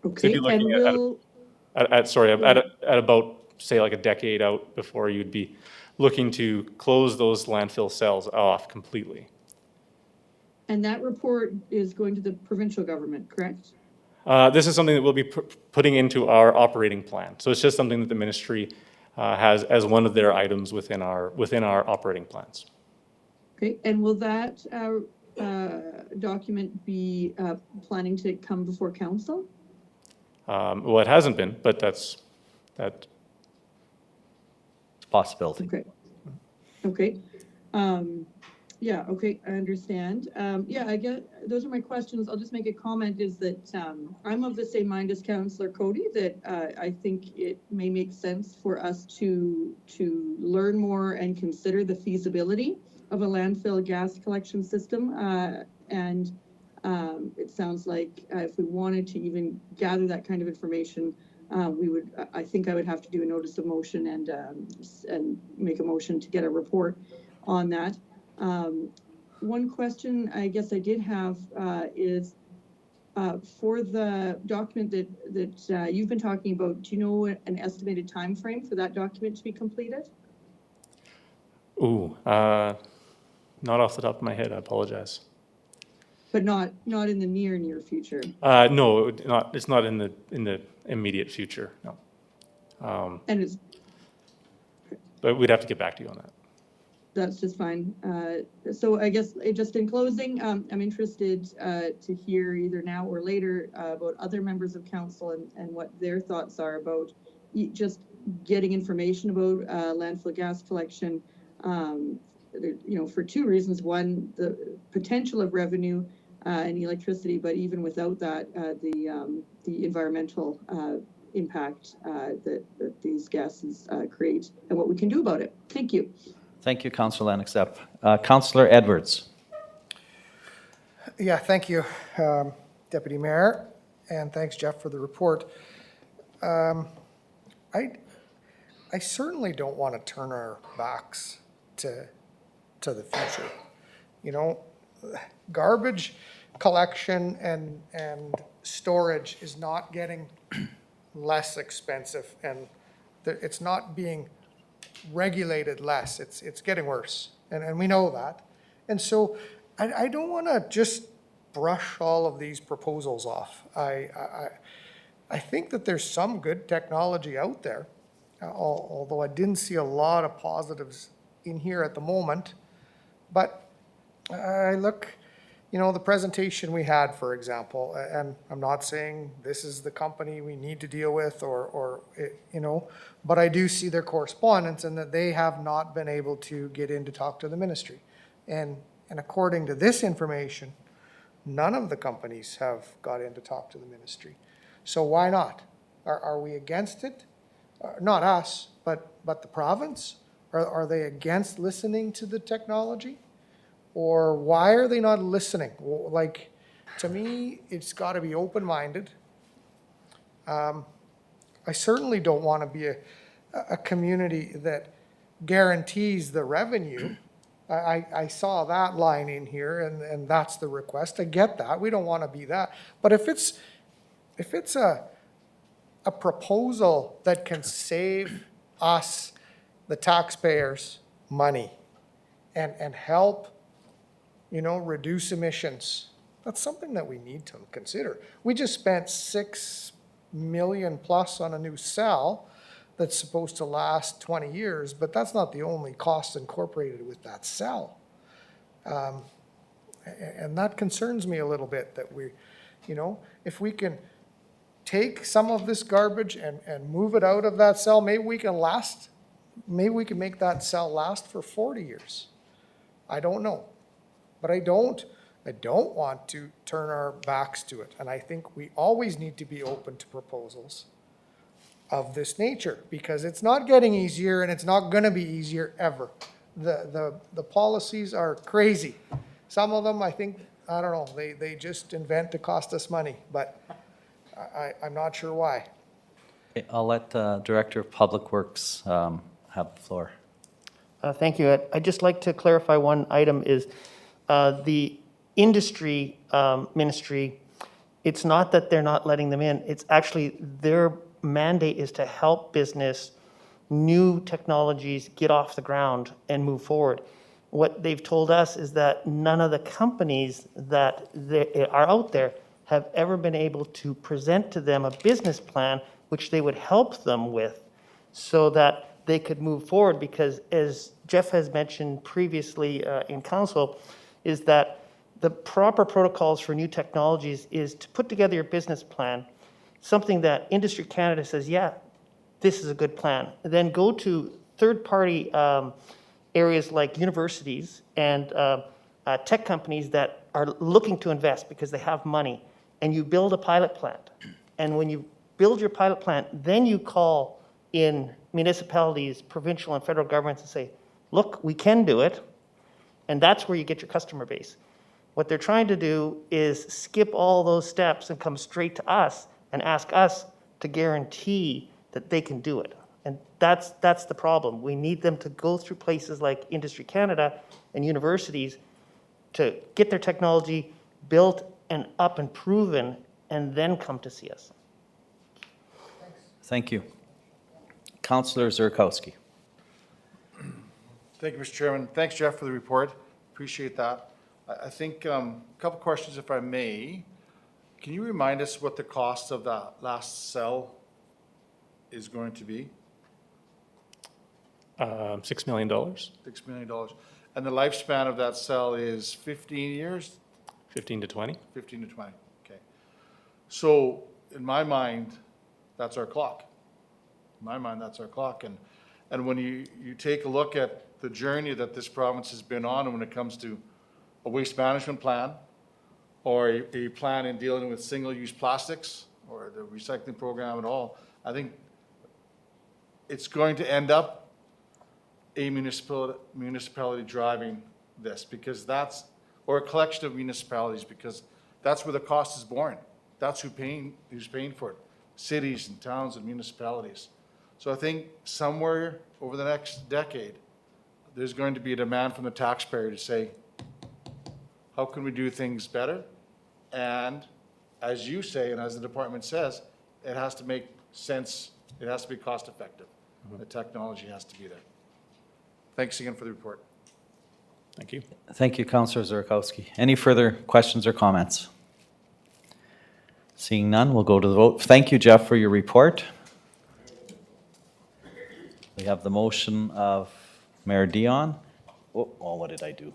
Okay, So you'd be looking at about, say, like a decade out before you'd be looking to close those landfill cells off completely. And that report is going to the provincial government, correct? This is something that we'll be putting into our operating plan. So it's just something that the ministry has as one of their items within our operating plans. Okay, and will that document be planning to come before council? Well, it hasn't been, but that's Possibility. Okay. Okay. Yeah, okay, I understand. Yeah, I get, those are my questions. I'll just make a comment is that, I'm of the same mind as Councillor Cody, that, I think it may make sense for us to learn more and consider the feasibility of a landfill gas collection system. And, it sounds like if we wanted to even gather that kind of information, we would, I think I would have to do a notice of motion and make a motion to get a report on that. One question I guess I did have is for the document that you've been talking about, do you know an estimated time frame for that document to be completed? Ooh, not off the top of my head, I apologize. But not in the near future. No, it's not in the immediate future, no. And it's, But we'd have to get back to you on that. that's just fine. So I guess just in closing, I'm interested to hear either now or later about other members of council and what their thoughts are about just getting information about landfill gas collection. For two reasons. One, the potential of revenue and electricity, but even without that, the environmental impact that these gases create and what we can do about it. Thank you. Thank you, Councillor Lennox-Epp. Councillor Edwards. Yeah, thank you, Deputy Mayor, and thanks, Jeff, for the report. I certainly don't want to turn our backs to the future. You know, garbage collection and storage is not getting less expensive, and it's not being regulated less. It's getting worse, and we know that. And so I don't want to just brush all of these proposals off. I think that there's some good technology out there, although I didn't see a lot of positives in here at the moment. But I look, the presentation we had, for example, and I'm not saying this is the company we need to deal with but I do see their correspondence and that they have not been able to get in to talk to the ministry. And according to this information, none of the companies have got in to talk to the ministry. So why not? Are we against it? Not us, but the province? Are they against listening to the technology? Or why are they not listening? Like, to me, it's got to be open-minded. I certainly don't want to be a community that guarantees the revenue. I saw that line in here, and that's the request. I get that. We don't want to be that. But if it's a proposal that can save us, the taxpayers, money and help, reduce emissions, that's something that we need to consider. We just spent $6 million plus on a new cell that's supposed to last 20 years, but that's not the only cost incorporated with that cell. And that concerns me a little bit, that we, if we can take some of this garbage and move it out of that cell, maybe we can make that cell last for 40 years. I don't know. But I don't want to turn our backs to it. And I think we always need to be open to proposals of this nature, because it's not getting easier and it's not going to be easier ever. The policies are crazy. Some of them, I think, I don't know, they just invent to cost us money, but I'm not sure why. Okay, I'll let Director of Public Works have the floor. Thank you. I'd just like to clarify one item is the industry ministry, it's not that they're not letting them in. It's actually their mandate is to help business, new technologies get off the ground and move forward. What they've told us is that none of the companies that are out there have ever been able to present to them a business plan which they would help them with so that they could move forward, because as Jeff has mentioned previously in council, is that the proper protocols for new technologies is to put together your business plan, something that Industry Canada says, yeah, this is a good plan. And then go to third-party areas like universities and tech companies that are looking to invest because they have money, and you build a pilot plant. And when you build your pilot plant, then you call in municipalities, provincial and federal governments and say, look, we can do it. And that's where you get your customer base. What they're trying to do is skip all those steps and come straight to us and ask us to guarantee that they can do it. And that's the problem. We need them to go through places like Industry Canada and universities to get their technology built and up and proven, and then come to see us. Thank you. Councillor Zurkowski. Thank you, Mr. Chairman. Thanks, Jeff, for the report. Appreciate that. I think a couple questions, if I may. Can you remind us what the cost of that last cell is going to be? $6 million. $6 million. And the lifespan of that cell is 15 years? 15 to 20. 15 to 20, okay. So in my mind, that's our clock. In my mind, that's our clock. And when you take a look at the journey that this province has been on when it comes to a waste management plan or a plan in dealing with single-use plastics or the recycling program at all, I think it's going to end up a municipality driving this, because that's, or a collection of municipalities, because that's where the cost is born. That's who's paying for it, cities and towns and municipalities. So I think somewhere over the next decade, there's going to be a demand from the taxpayer to say, how can we do things better? And as you say, and as the department says, it has to make sense. It has to be cost effective. The technology has to be there. Thanks again for the report. Thank you. Thank you, Councillor Zurkowski. Any further questions or comments? Seeing none, we'll go to the vote. Thank you, Jeff, for your report. We have the motion of Mayor Dion. Oh, what did I do?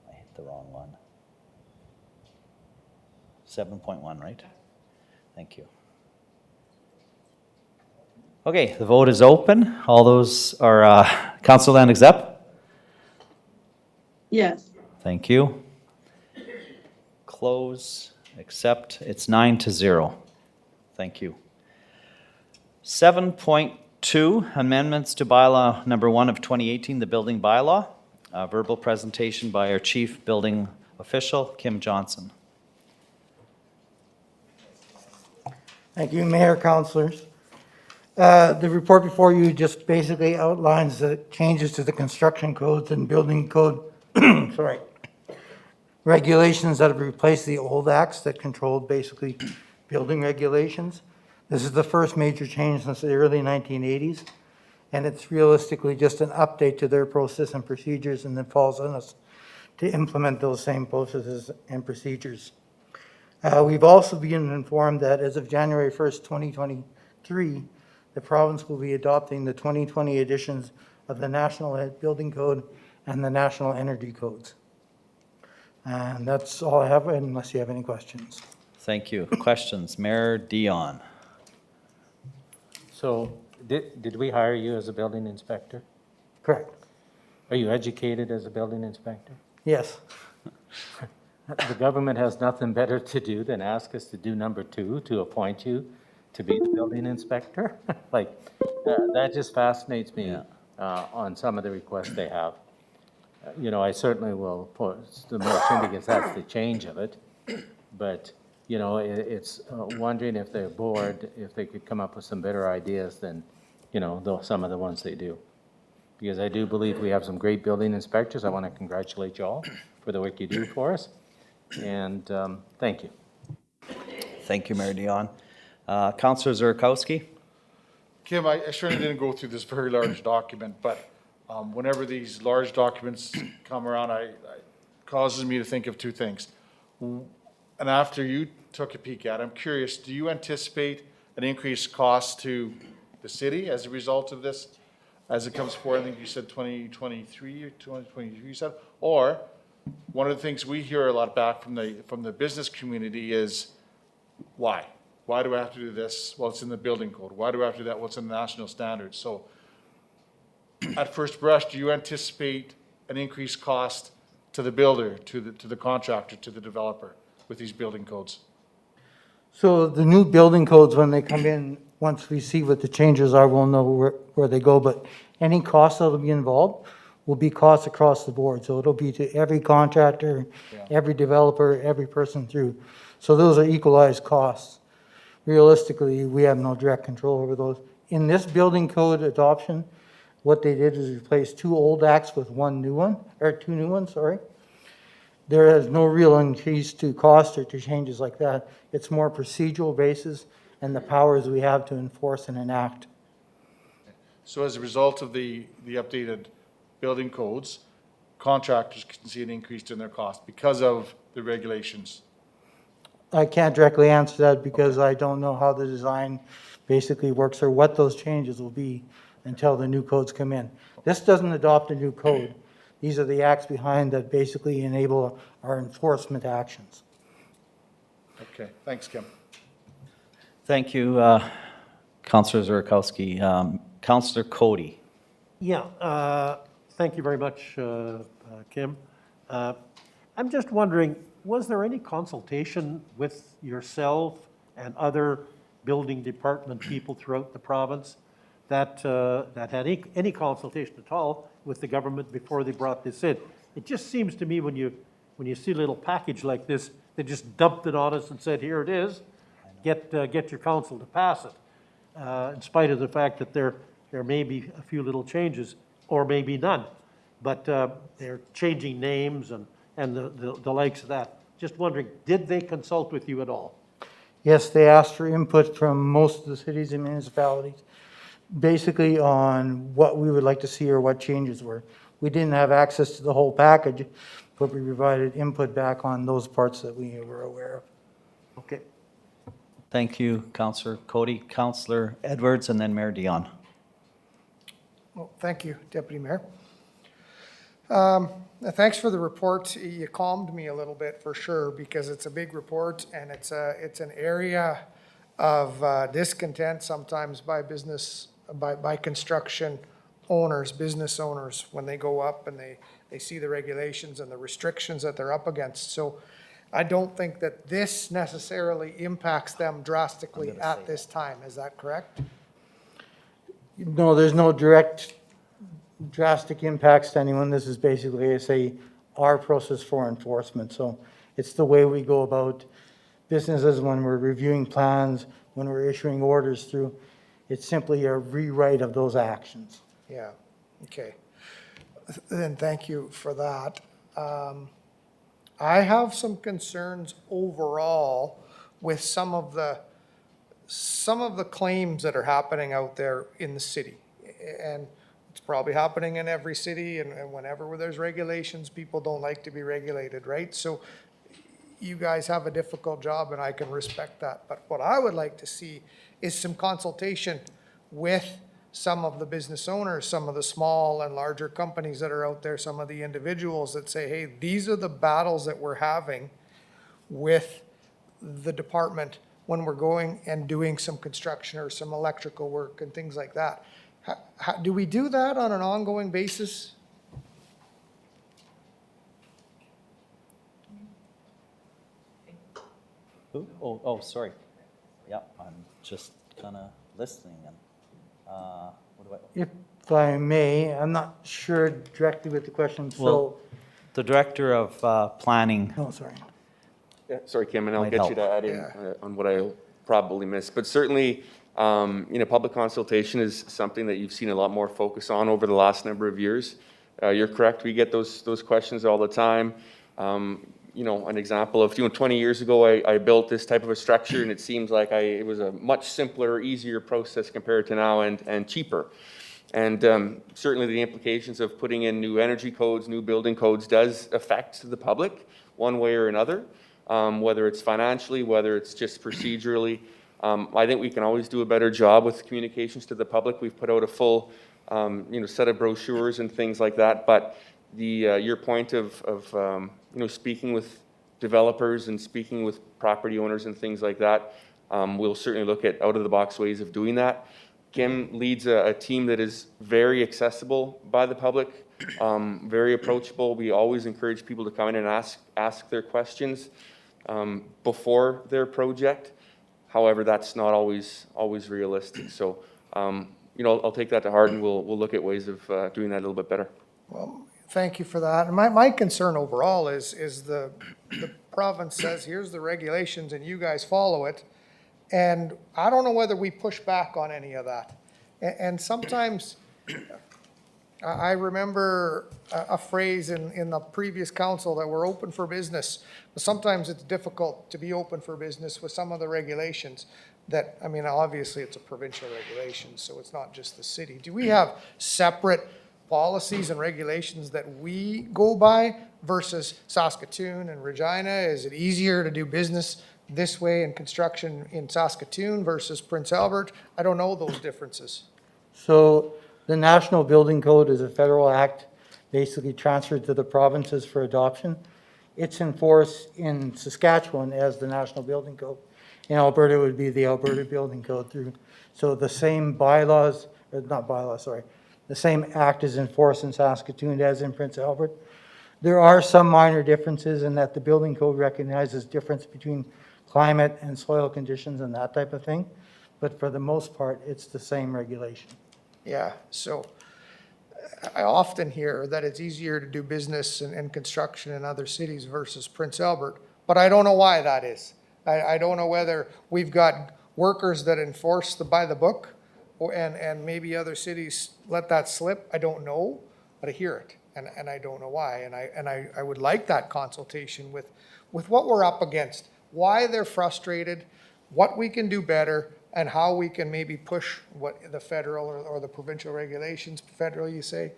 I hit the wrong one. 7.1, right? Thank you. Okay, the vote is open. All those are, Councillor Lanexep? Yes. Thank you. Close, accept. It's 9-0. Thank you. 7.2, amendments to bylaw number 1 of 2018, the building bylaw. Verbal presentation by our chief building official, Kim Johnson. Thank you, Mayor, councillors. The report before you just basically outlines the changes to the construction codes and building code, sorry, regulations that have replaced the old acts that controlled basically building regulations. This is the first major change since the early 1980s, and it's realistically just an update to their process and procedures, and it falls on us to implement those same processes and procedures. We've also been informed that as of January 1st, 2023, the province will be adopting the 2020 editions of the National Building Code and the National Energy Codes. And that's all I have, unless you have any questions. Thank you. Questions? Mayor Dion. So did we hire you as a building inspector? Correct. Are you educated as a building inspector? Yes. The government has nothing better to do than ask us to do number 2, to appoint you to be the building inspector. Like, that just fascinates me on some of the requests they have. You know, I certainly will put the motion because that's the change of it. But, you know, it's wondering if they're bored, if they could come up with some better ideas than, you know, some of the ones they do. Because I do believe we have some great building inspectors. I want to congratulate you all for the work you do for us. And thank you. Thank you, Mayor Dion. Councillor Zurkowski. Kim, I certainly didn't go through this very large document, but whenever these large documents come around, it causes me to think of two things. And after you took a peek at it, I'm curious, do you anticipate an increased cost to the city as a result of this, as it comes forward? I think you said 2023 or 2023, you said? Or one of the things we hear a lot back from the business community is, why? Why do I have to do this? Well, it's in the building code. Why do I have to do that? Well, it's in the national standards. So at first brush, do you anticipate an increased cost to the builder, to the contractor, to the developer with these building codes? So the new building codes, when they come in, once we see what the changes are, we'll know where they go. But any costs that'll be involved will be costs across the board. So it'll be to every contractor, every developer, every person through. So those are equalized costs. Realistically, we have no direct control over those. In this building code adoption, what they did is replace 2 old acts with 1 new one, or 2 new ones, sorry. There is no real increase to cost or to changes like that. It's more procedural basis and the powers we have to enforce and enact. So as a result of the updated building codes, contractors can see an increase in their cost because of the regulations. I can't directly answer that because I don't know how the design basically works or what those changes will be until the new codes come in. This doesn't adopt a new code. These are the acts behind that basically enable our enforcement actions. Okay, thanks, Kim. Thank you, Councillor Zurkowski. Councillor Cody. Yeah, thank you very much, Kim. I'm just wondering, was there any consultation with yourself and other building department people throughout the province that had any consultation at all with the government before they brought this in? It just seems to me when you see a little package like this, they just dumped it on us and said, here it is, get your council to pass it, in spite of the fact that there may be a few little changes or maybe none. But they're changing names and the likes of that. Just wondering, did they consult with you at all? Yes, they asked for input from most of the cities and municipalities, basically on what we would like to see or what changes were. We didn't have access to the whole package, but we provided input back on those parts that we were aware of. Okay. Thank you, Councillor Cody. Councillor Edwards, and then Mayor Dion. Well, thank you, Deputy Mayor. Thanks for the report. You calmed me a little bit for sure because it's a big report and it's an area of discontent sometimes by construction owners, business owners, when they go up and they see the regulations and the restrictions that they're up against. So I don't think that this necessarily impacts them drastically at this time. Is that correct? No, there's no direct drastic impacts to anyone. This is basically, I say, our process for enforcement. So it's the way we go about businesses when we're reviewing plans, when we're issuing orders through. It's simply a rewrite of those actions. Yeah, okay. Then thank you for that. I have some concerns overall with some of the claims that are happening out there in the city. And it's probably happening in every city, and whenever there's regulations, people don't like to be regulated, right? So you guys have a difficult job, and I can respect that. But what I would like to see is some consultation with some of the business owners, some of the small and larger companies that are out there, some of the individuals that say, hey, these are the battles that we're having with the department when we're going and doing some construction or some electrical work and things like that. Do we do that on an ongoing basis? Oh, sorry. Yeah, I'm just kind of listening. And what do I? If I may, I'm not sure directly with the question, so. Well, the Director of Planning. Oh, sorry. Yeah, sorry, Kim, and I'll Might get help. you to add in on what I probably missed. But certainly, public consultation is something that you've seen a lot more focus on over the last number of years. You're correct, we get those questions all the time. An example of, 20 years ago, I built this type of a structure, and it seems like it was a much simpler, easier process compared to now and cheaper. And certainly the implications of putting in new energy codes, new building codes does affect the public one way or another, whether it's financially, whether it's just procedurally. I think we can always do a better job with communications to the public. We've put out a full set of brochures and things like that. But your point of speaking with developers and speaking with property owners and things like that, We'll certainly look at out-of-the-box ways of doing that. Kim leads a team that is very accessible by the public, very approachable. We always encourage people to come in and ask their questions before their project. However, that's not always realistic. So, I'll take that to heart, and we'll look at ways of doing that a little bit better. Well, thank you for that. And my concern overall is the province says, here's the regulations and you guys follow it. And I don't know whether we push back on any of that. And sometimes, I remember a phrase in the previous council that we're open for business. But sometimes it's difficult to be open for business with some of the regulations that, I mean, obviously it's a provincial regulation, so it's not just the city. Do we have separate policies and regulations that we go by versus Saskatoon and Regina? Is it easier to do business this way in construction in Saskatoon versus Prince Albert? I don't know those differences. So the National Building Code is a federal act basically transferred to the provinces for adoption. It's enforced in Saskatchewan as the National Building Code. In Alberta, it would be the Alberta Building Code through. So the same bylaws, or not bylaws, sorry, the same act is enforced in Saskatoon as in Prince Albert. There are some minor differences in that the building code recognizes difference between climate and soil conditions and that type of thing. But for the most part, it's the same regulation. Yeah, so I often hear that it's easier to do business and construction in other cities versus Prince Albert, but I don't know why that is. I don't know whether we've got workers that enforce by the book, and maybe other cities let that slip. I don't know, but I hear it, and I don't know why. And I would like that consultation with what we're up against, why they're frustrated, what we can do better, and how we can maybe push what the federal or the provincial regulations, federal you say,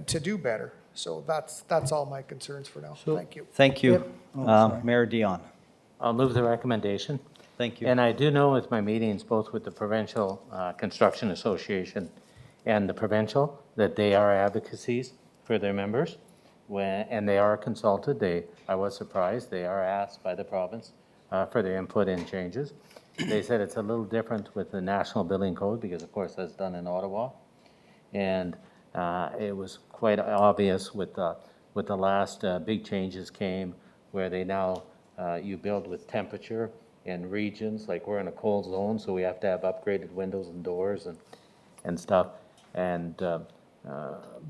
to do better. So that's all my concerns for now. Thank you. Thank you. Yep. Oh, sorry. Mayor Dion. I'll move the recommendation. Thank you. And I do know with my meetings, both with the Provincial Construction Association and the provincial, that they are advocacies for their members, and they are consulted. I was surprised, they are asked by the province for their input and changes. They said it's a little different with the National Building Code because, of course, that's done in Ottawa. And it was quite obvious with the last big changes came where they now, you build with temperature in regions, like we're in a cold zone, so we have to have upgraded windows and doors and stuff. And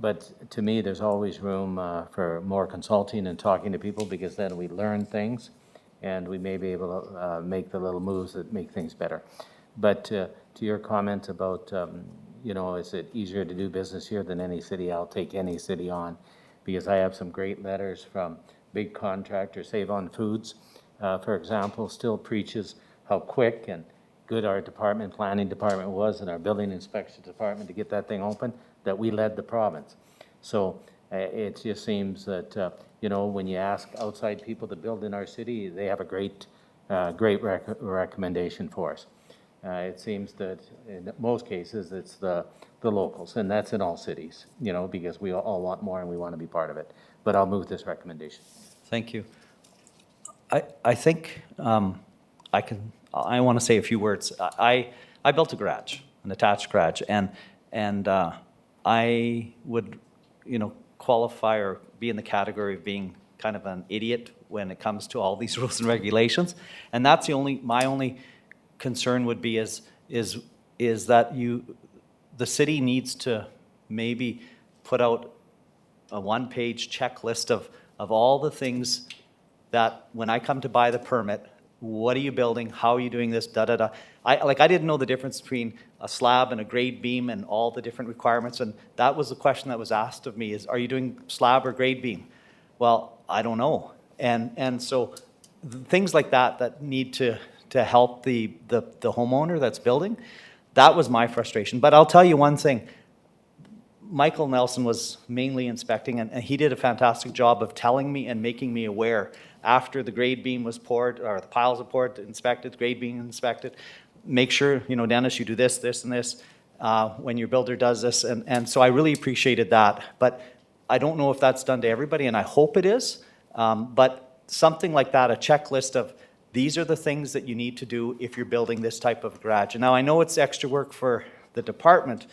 but to me, there's always room for more consulting and talking to people because then we learn things and we may be able to make the little moves that make things better. But to your comment about, is it easier to do business here than any city? I'll take any city on because I have some great letters from big contractors. Save on Foods, for example, still preaches how quick and good our planning department was and our building inspection department to get that thing open, that we led the province. So it just seems that, when you ask outside people to build in our city, they have a great recommendation for us. It seems that in most cases, it's the locals, and that's in all cities, because we all want more and we want to be part of it. But I'll move this recommendation. Thank you. I think I want to say a few words. I built a garage, an attached garage, and I would, qualify or be in the category of being kind of an idiot when it comes to all these rules and regulations. And that's my only concern would be is that the city needs to maybe put out a one-page checklist of all the things that when I come to buy the permit, what are you building? How are you doing this? Da da da. I didn't know the difference between a slab and a grade beam and all the different requirements. And that was the question that was asked of me: are you doing slab or grade beam? Well, I don't know. And so things like that need to help the homeowner that's building. That was my frustration. But I'll tell you one thing. Michael Nelson was mainly inspecting, and he did a fantastic job of telling me and making me aware after the grade beam was poured, or the piles were poured, inspected, grade beam inspected. Make sure, Dennis, you do this, this, and this when your builder does this. And so I really appreciated that. But I don't know if that's done to everybody, and I hope it is. But something like that, a checklist of these are the things that you need to do if you're building this type of garage. And now, I know it's extra work for the department,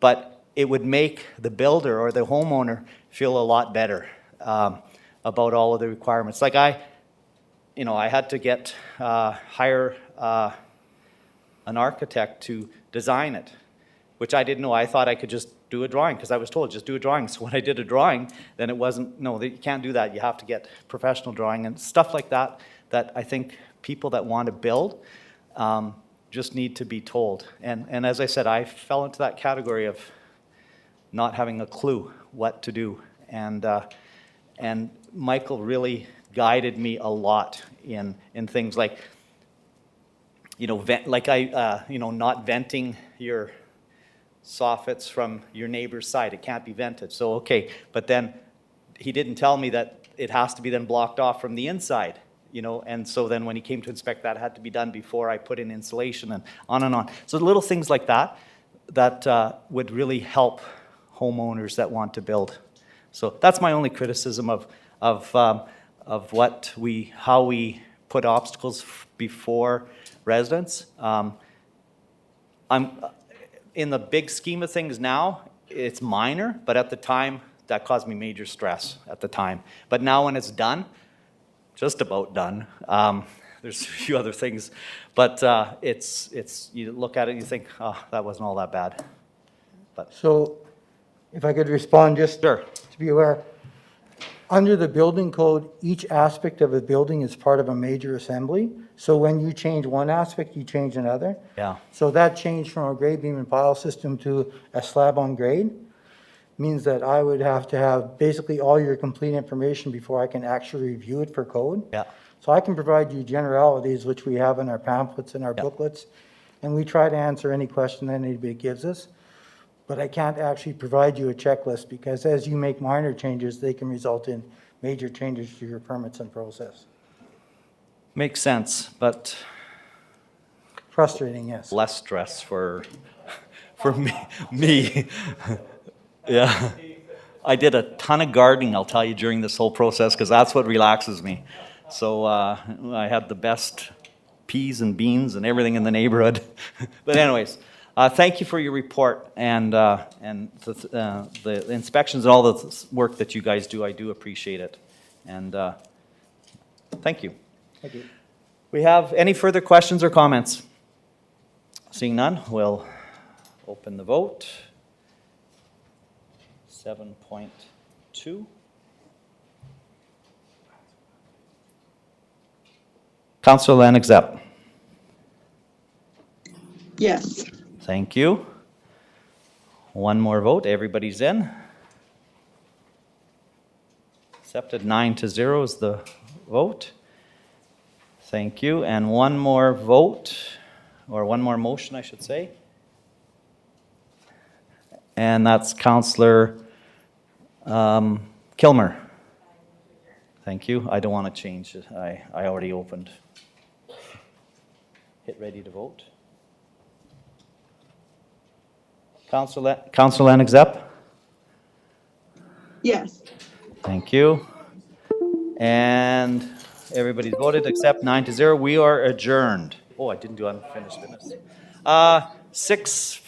but it would make the builder or the homeowner feel a lot better about all of the requirements. Like I had to hire an architect to design it, which I didn't know. I thought I could just do a drawing because I was told just do a drawing. So when I did a drawing, then it wasn't, no, you can't do that. You have to get professional drawing and stuff like that, that I think people that want to build just need to be told. And as I said, I fell into that category of not having a clue what to do. And Michael really guided me a lot in things like, not venting your soffits from your neighbor's side. It can't be vented. So, okay, but then he didn't tell me that it has to be then blocked off from the inside, and so then when he came to inspect, that had to be done before I put in insulation and on and on. So little things like that would really help homeowners that want to build. So that's my only criticism of how we put obstacles before residents. In the big scheme of things now, it's minor, but at the time, that caused me major stress at the time. But now when it's done, just about done, there's a few other things, but it's you look at it and you think, oh, that wasn't all that bad. But So if I could respond just sure. to be aware, under the building code, each aspect of a building is part of a major assembly. So when you change one aspect, you change another. Yeah. So that change from a grade beam and pile system to a slab on grade means that I would have to have basically all your complete information before I can actually review it for code. Yeah. So I can provide you generalities, which we have in our pamphlets and our booklets, and we try to answer any question that anybody gives us. But I can't actually provide you a checklist because as you make minor changes, they can result in major changes to your permits and process. Makes sense, but Frustrating, yes. less stress for me. Yeah. I did a ton of gardening, I'll tell you, during this whole process, because that's what relaxes me. So I had the best peas and beans and everything in the neighborhood. But anyways, thank you for your report and the inspections and all the work that you guys do. I do appreciate it. And thank you. Thank you. We have any further questions or comments? Seeing none, we'll open the vote. 7.2. Councillor Lanexep. Yes. Thank you. One more vote. Everybody's in. Accepted 9-0 is the vote. Thank you. And one more vote, or one more motion, I should say. And that's Councillor Kilmer. Thank you. I don't want to change it. I already opened. Hit ready to vote. Councillor Lanexep? Yes. Thank you. And everybody's voted except 9-0. We are adjourned. Oh, I didn't do unfinished business. 6:50.